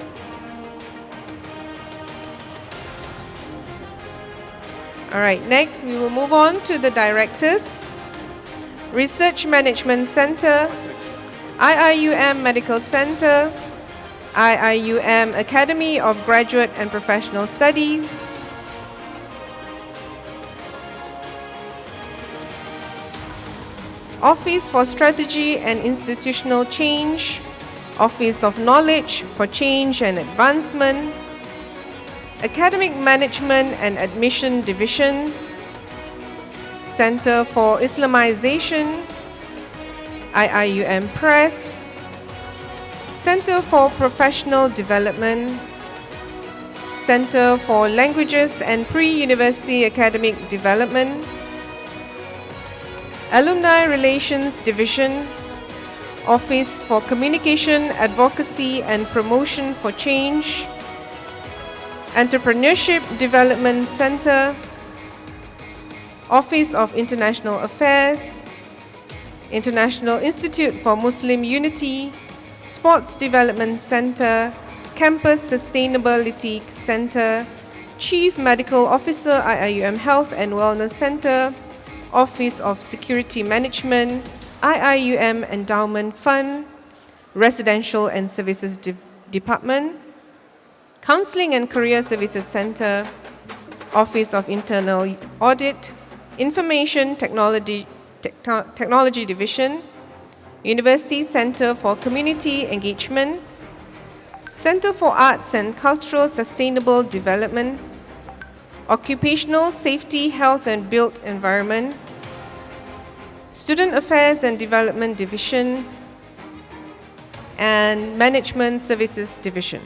Alright, next we will move on to the directors. Research Management Center, IIUM Medical Center, IIUM Academy of Graduate and Professional Studies, Office for Strategy and Institutional Change, Office of Knowledge for Change and Advancement, Academic Management and Admission Division, Center for Islamization, IIUM Press, Center for Professional Development, Center for Languages and Pre-University Academic Development, Alumni Relations Division, Office for Communication, Advocacy and Promotion for Change, Entrepreneurship Development Center, Office of International Affairs, International Institute for Muslim Unity, Sports Development Center, Campus Sustainability Center, Chief Medical Officer, IIUM Health and Wellness Center, Office of Security Management, IIUM Endowment Fund, Residential and Services Department, Counseling and Career Services Center, Office of Internal Audit, Information Technology Division, University Center for Community Engagement, Center for Arts and Cultural Sustainable Development, Occupational Safety, Health and Built Environment, Student Affairs and Development Division, and Management Services Division.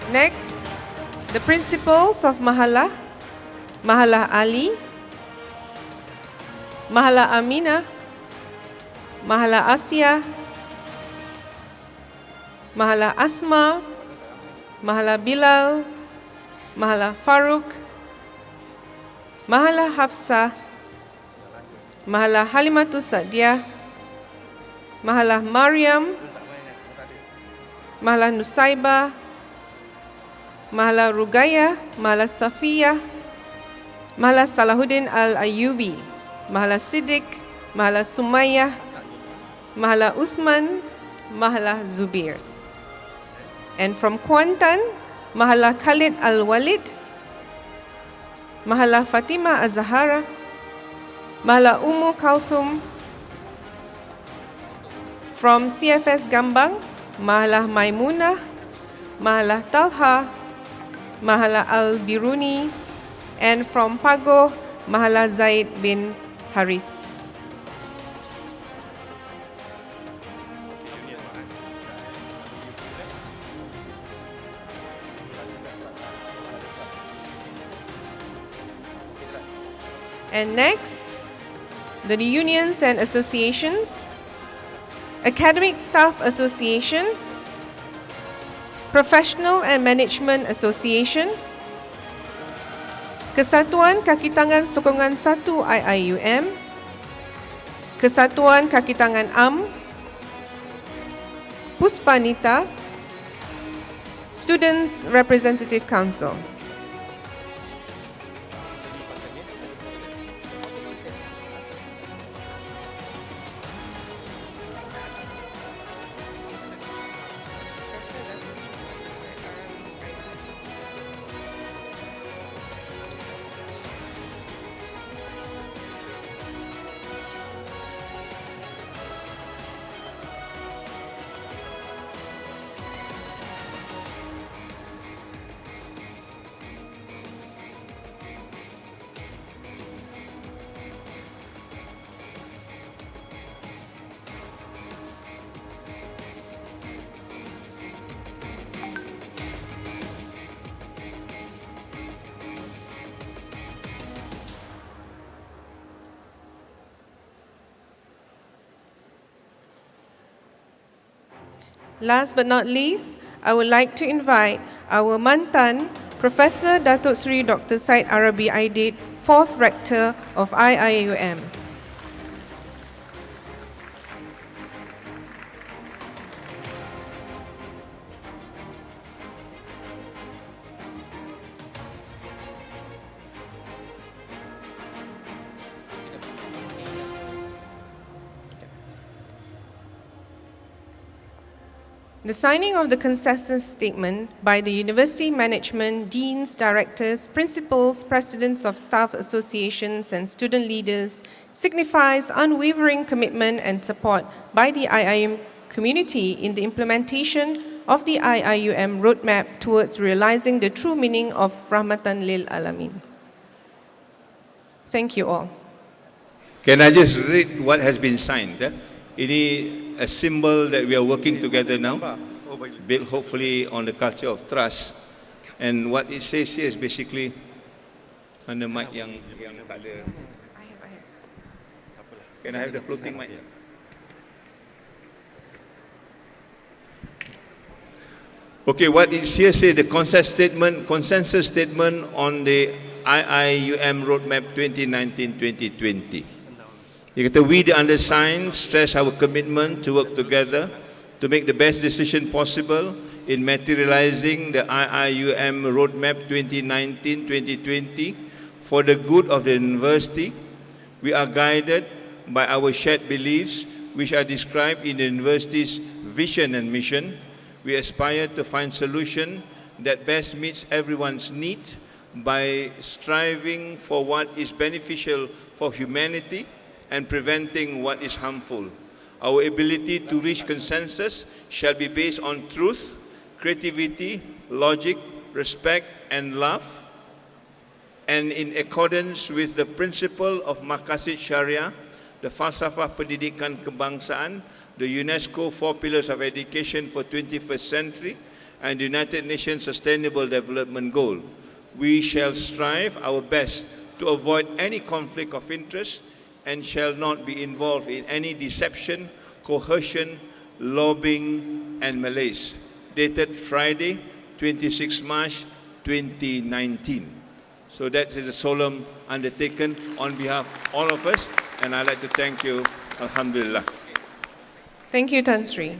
Next, the principles of Mahalah, Mahalah Ali, Mahalah Aminah, Mahalah Asia, Mahalah Asma, Mahalah Bilal, Mahalah Farouk, Mahalah Hafsah, Mahalah Halimatus Sa'diah, Mahalah Maryam, Mahalah Nusaibah, Mahalah Rugaya, Mahalah Safiyah, Mahalah Salahuddin Al-Ayyubi, Mahalah Siddiq, Mahalah Sumayyah, Mahalah Uthman, Mahalah Zubir. And from Kuantan, Mahalah Khalid Al-Walid, Mahalah Fatimah Az-Zahara, Mahalah Ummu Kalthum. From CFS Gambang, Mahalah Maimunah, Mahalah Talha, Mahalah Al-Biruni, and from Pago, Mahalah Zaid bin Harith. And next, the unions and associations, Academic Staff Association, Professional and Management Association, Kesatuan Kaki Tangan Sokongan 1 IIUM, Kesatuan Kaki Tangan AM, Puspanita, Students Representative Council. Last but not least, I would like to invite our mantan, Professor Datuk Seri Dr. Syed Arabi Aidid, 4th Rector of IIUM. The signing of the consensus statement by the university management, deans, directors, principals, presidents of staff associations, and student leaders signifies unwavering commitment and support by the IIUM community in the implementation of the IIUM roadmap towards realizing the true meaning of Rahmatan lil Alamin. Thank you all. Can I just read what has been signed? Ini a symbol that we are working together now, built hopefully on the culture of trust. And what it says here is basically, mana mic yang tak ada. Can I have the floating mic? Okay, what it here says, the consensus statement on the IIUM roadmap 2019-2020. Dia kata, we the undersigned stress our commitment to work together to make the best decision possible in materializing the IIUM roadmap 2019-2020 for the good of the university. We are guided by our shared beliefs, which are described in the university's vision and mission. We aspire to find solution that best meets everyone's needs by striving for what is beneficial for humanity and preventing what is harmful. Our ability to reach consensus shall be based on truth, creativity, logic, respect, and love, and in accordance with the principle of Maqasid Sharia, the Falsafah Pendidikan Kebangsaan, the UNESCO 4 Pillars of Education for 21st Century, and the United Nations Sustainable Development Goal. We shall strive our best to avoid any conflict of interest and shall not be involved in any deception, coercion, lobbying, and malaise. Dated Friday, 26 March 2019. So that is a solemn undertaken on behalf of all of us, and I'd like to thank you. Alhamdulillah. Thank you, Tan Sri.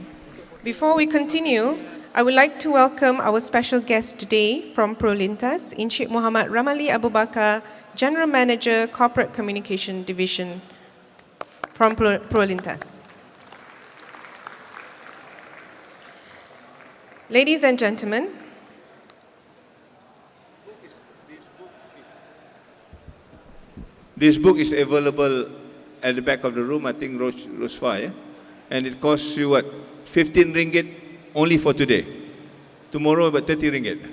Before we continue, I would like to welcome our special guest today from Prolintas, Encik Muhammad Ramali Abu Bakar, General Manager, Corporate Communication Division from Prolintas. Ladies and gentlemen, this book is available at the back of the room, I think Rosfa, yeah? And it costs you what, 15 ringgit only for today. Tomorrow about 30 ringgit.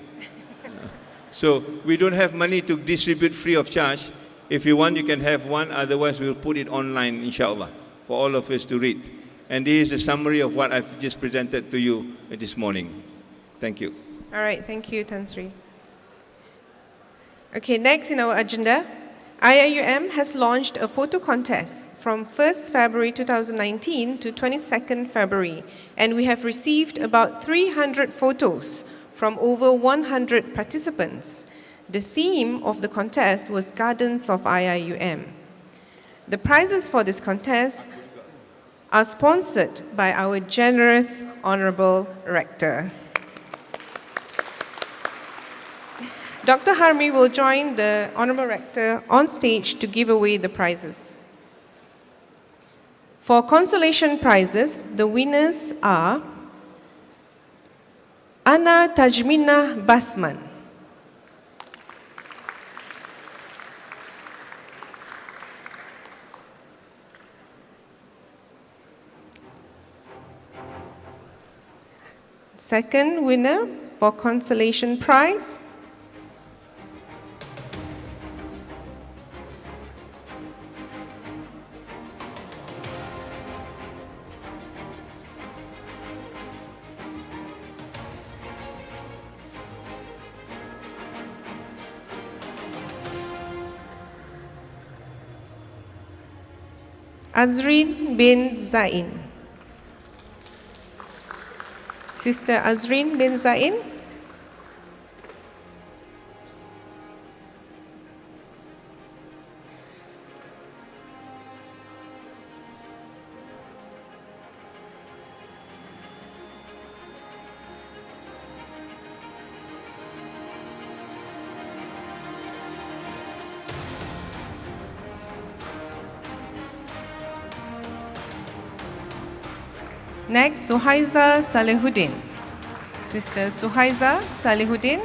So we don't have money to distribute free of charge. If you want, you can have one, otherwise we'll put it online, inshallah, for all of us to read. And this is a summary of what I've just presented to you this morning. Thank you. All right, thank you, Tan Sri. Okay, next in our agenda, IIUM has launched a photo contest from 1st February 2019 to 22nd February, and we have received about 300 photos from over 100 participants. The theme of the contest was Gardens of IIUM. The prizes for this contest are sponsored by our generous Honorable Rector. Dr. Harmi will join the Honorable Rector on stage to give away the prizes. For consolation prizes, the winners are Ana Tajmina Basman, second winner for consolation prize, Azrin bin Zain. Sister Azrin bin Zain. Next, Suhaiza Salihuddin. Sister Suhaiza Salihuddin.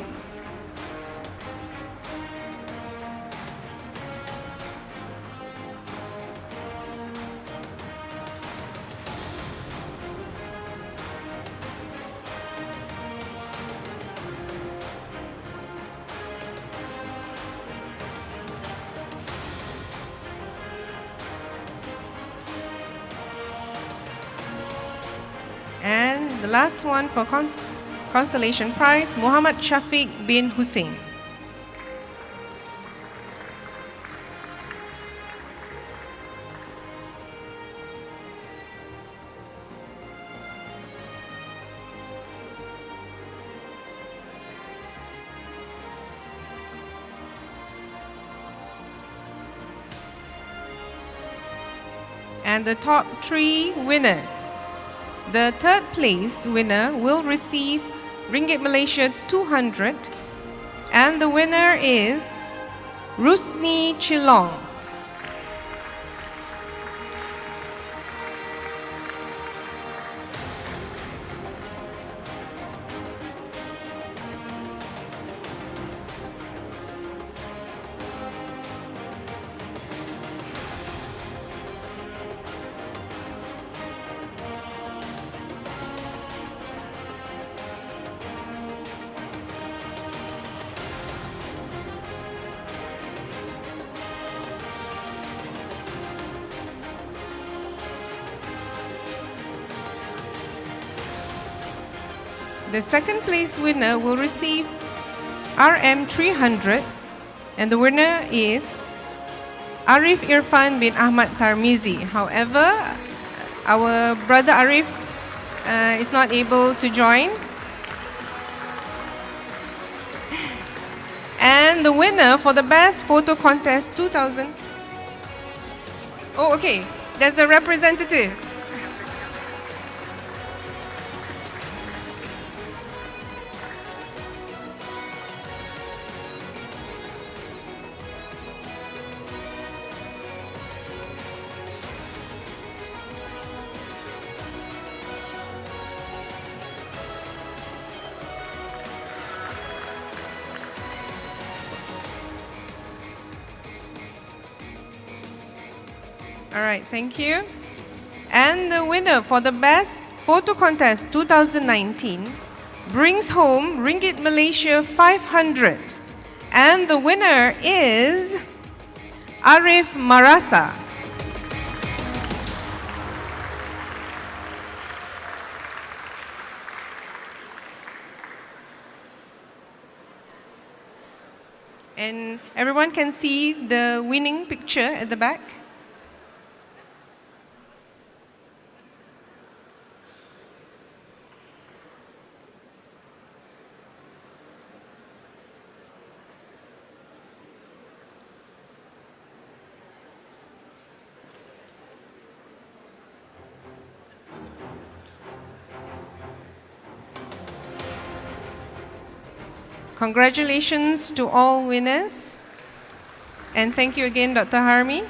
And the last one for consolation prize, Muhammad Shafiq bin Hussein. And the top 3 winners. The third place winner will receive Ringgit Malaysia 200, and the winner is Rusni Chilong. The second place winner will receive RM 300, and the winner is Arif Irfan bin Ahmad Tarmizi. However, our brother Arif is not able to join. And the winner for the best photo contest 2000. Oh, okay. There's a representative. All right, thank you. And the winner for the Best Photo Contest 2019 brings home Ringgit Malaysia 500. And the winner is Arif Marasa. And everyone can see the winning picture at the back. Congratulations to all winners. And thank you again, Dr. Harmi.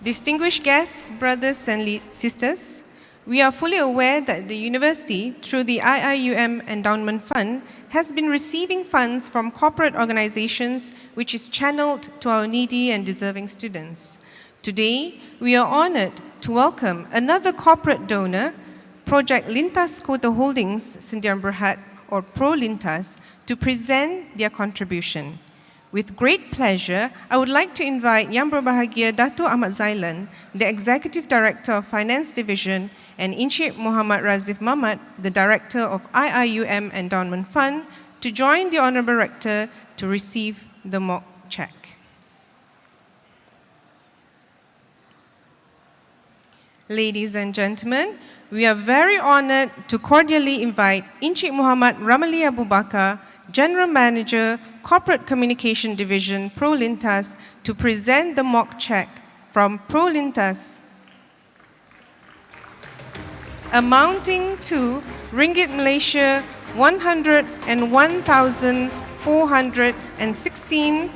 Distinguished guests, brothers and sisters, we are fully aware that the university, through the IIUM Endowment Fund, has been receiving funds from corporate organizations which is channeled to our needy and deserving students. Today, we are honored to welcome another corporate donor, Project Lintas Kota Holdings Sdn Bhd or Pro Lintas, to present their contribution. With great pleasure, I would like to invite Yang Berbahagia Dato' Ahmad Zailan, the Executive Director of Finance Division, and Encik Muhammad Razif Mamat, the Director of IIUM Endowment Fund, to join the Honorable Rector to receive the mock check. Ladies and gentlemen, we are very honored to cordially invite Encik Muhammad Ramali Abu Bakar, General Manager, Corporate Communication Division, Pro Lintas, to present the mock check from Pro Lintas amounting to Ringgit Malaysia 101,416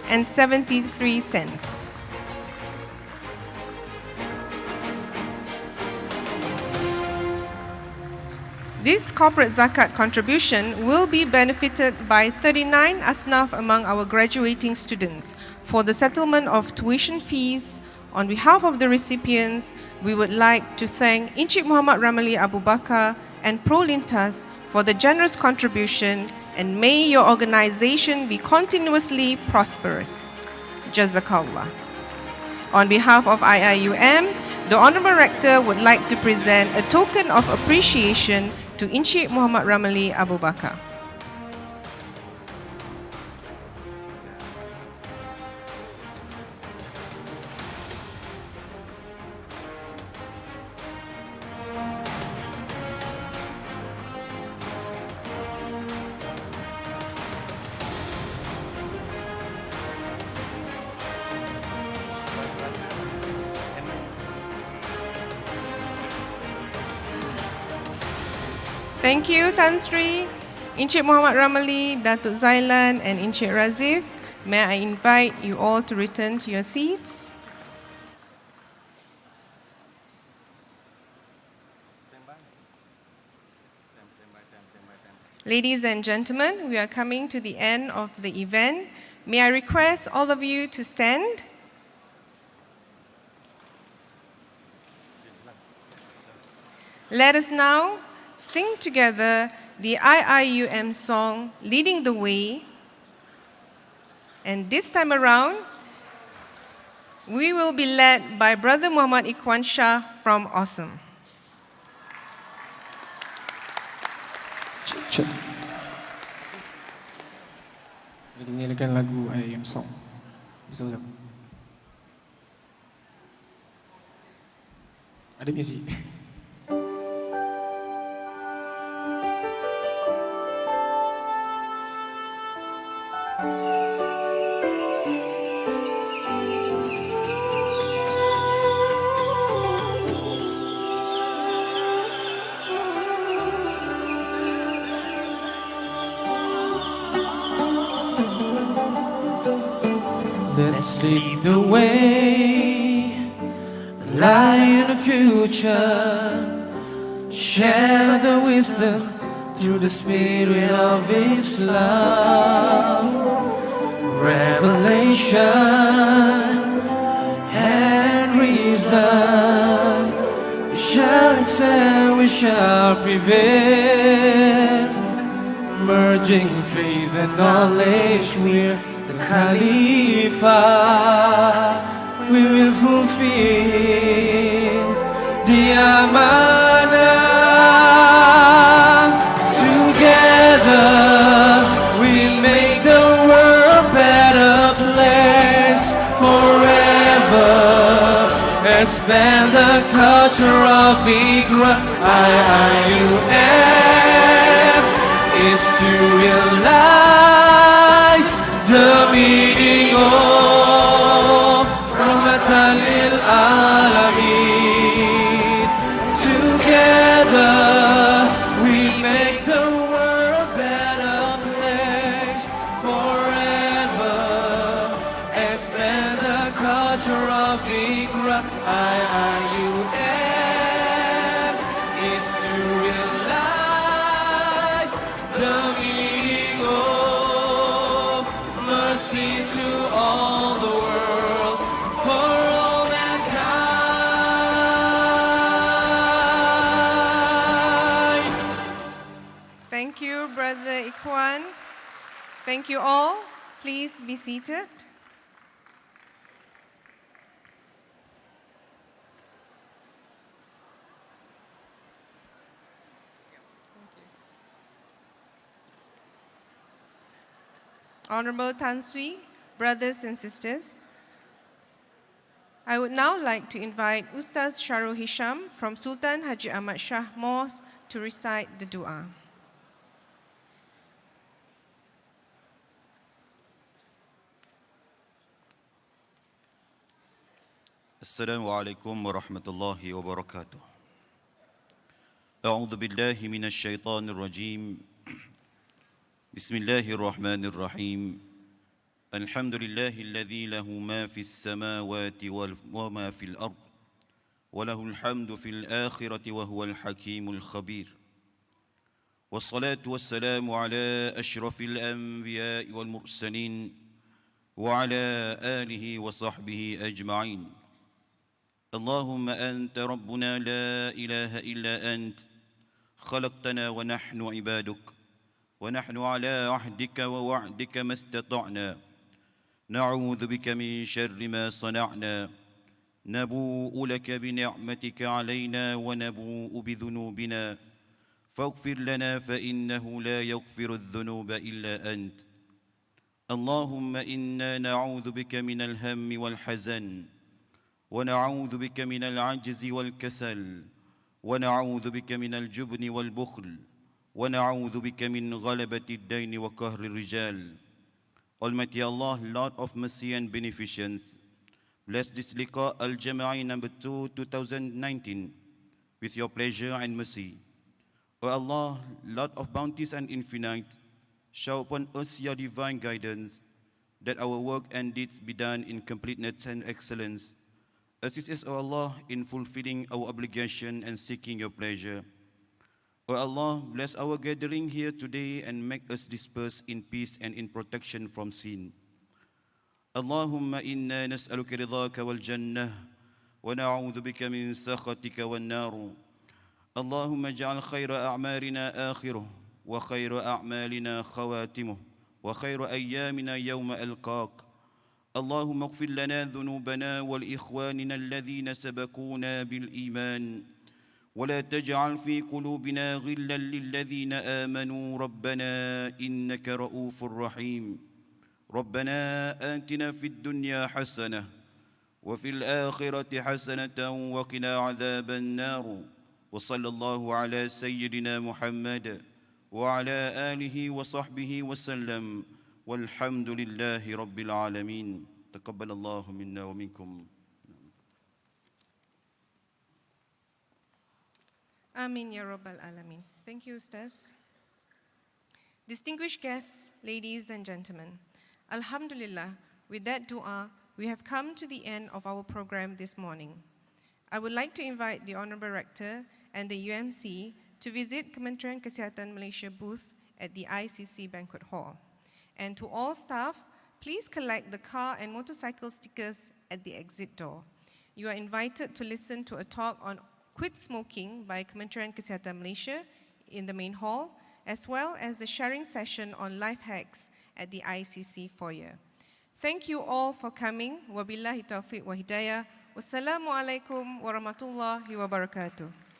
and 73 cents. This corporate zakat contribution will be benefited by 39 asnaf among our graduating students for the settlement of tuition fees. On behalf of the recipients, we would like to thank Encik Muhammad Ramli Abu Bakar and Pro Lintas for the generous contribution, and may your organization be continuously prosperous. Jazakallah. On behalf of IIUM, the Honorable Rector would like to present a token of appreciation to Encik Muhammad Ramli Abu Bakar. Thank you, Tan Sri, Encik Muhammad Ramli, Datuk Zailan, and Encik Razif. May I invite you all to return to your seats. Ladies and gentlemen, we are coming to the end of the event. May I request all of you to stand? Let us now sing together the IIUM song, Leading the Way. And this time around, we will be led by Brother Muhammad Ikhwan Shah from Awesome. Kita nyanyikan lagu IIUM song. Bersama-sama. Ada muzik. Let's lead the way, light in the future, share the wisdom through the spirit of Islam. Revelation and reason, we shall excel, we shall prevail. Merging faith and knowledge, we're the Khalifa. We will fulfill the amanah. Together we make the world a better place forever. Expand the culture of Iqra. IIUM is to realize the meaning of Rahmatan lil Alameen. Together we make the world a better place forever. Expand the culture of Iqra. IIUM is to realize the meaning of mercy to all the worlds, for all mankind. Thank you, Brother Ikhwan. Thank you all. Please be seated. Honorable Tan Sri, brothers and sisters, I would now like to invite Ustaz Sharul Hisham from Sultan Haji Ahmad Shah Mosque to recite the dua. Assalamualaikum warahmatullahi wabarakatuh. A'udzu billahi minasy syaithanir rajim. Bismillahirrahmanirrahim. Alhamdulillahilladzi lahu ma fis samawati wa ma fil ard wa lahul hamdu fil akhirati wa huwal hakimul khabir. والصلاة والسلام على أشرف الأنبياء والمرسلين وعلى آله وصحبه أجمعين. اللهم أنت ربنا لا إله إلا أنت، خلقتنا ونحن عبادك، ونحن على عهدك ووعدك ما استطعنا، نعوذ بك من شر ما صنعنا، نبوء لك بنعمتك علينا ونبوء بذنوبنا، فاغفر لنا فإنه لا يغفر الذنوب إلا أنت. اللهم إنا نعوذ بك من الهم والحزن، ونعوذ بك من العجز والكسل، ونعوذ بك من الجبن والبخل، ونعوذ بك من غلبة الدين وقهر الرجال. Almighty Allah, Lord of mercy and beneficence, bless this Liqa Al Jamaie No. 2, 2019 with your pleasure and mercy. O Allah, Lord of bounties and infinite, show upon us your divine guidance, that our work and deeds be done in completeness and excellence. Assist us, O Allah, in fulfilling our obligation and seeking your pleasure. O Allah, bless our gathering here today and make us disperse in peace and in protection from sin. Allahumma inna nas'aluka ridhaka wal jannah wa na'udhu bika min sakhatika wal nar. Allahumma ij'al khayra a'malina akhiruh wa khayra a'malina khawatimuh wa khayra ayyamina yawma alqaq. اللهم اغفر لنا ذنوبنا ولإخواننا الذين سبقونا بالإيمان، ولا تجعل في قلوبنا غلا للذين آمنوا ربنا إنك رؤوف رحيم. ربنا آتنا في الدنيا حسنة وفي الآخرة حسنة وقنا عذاب النار. وصلى الله على سيدنا محمد وعلى آله وصحبه وسلم، والحمد لله رب العالمين. تقبل الله منا ومنكم. Amin Ya Rabbal Alamin. Thank you, Ustaz. Distinguished guests, ladies and gentlemen, Alhamdulillah, with that dua, we have come to the end of our program this morning. I would like to invite the Honorable Rector and the UMC to visit Kementerian Kesihatan Malaysia booth at the ICC Banquet Hall. And to all staff, please collect the car and motorcycle stickers at the exit door. You are invited to listen to a talk on Quit Smoking by Kementerian Kesihatan Malaysia in the main hall, as well as a sharing session on life hacks at the ICC foyer. Thank you all for coming. Wabillahi taufiq wa hidayah. Wassalamualaikum warahmatullahi wabarakatuh.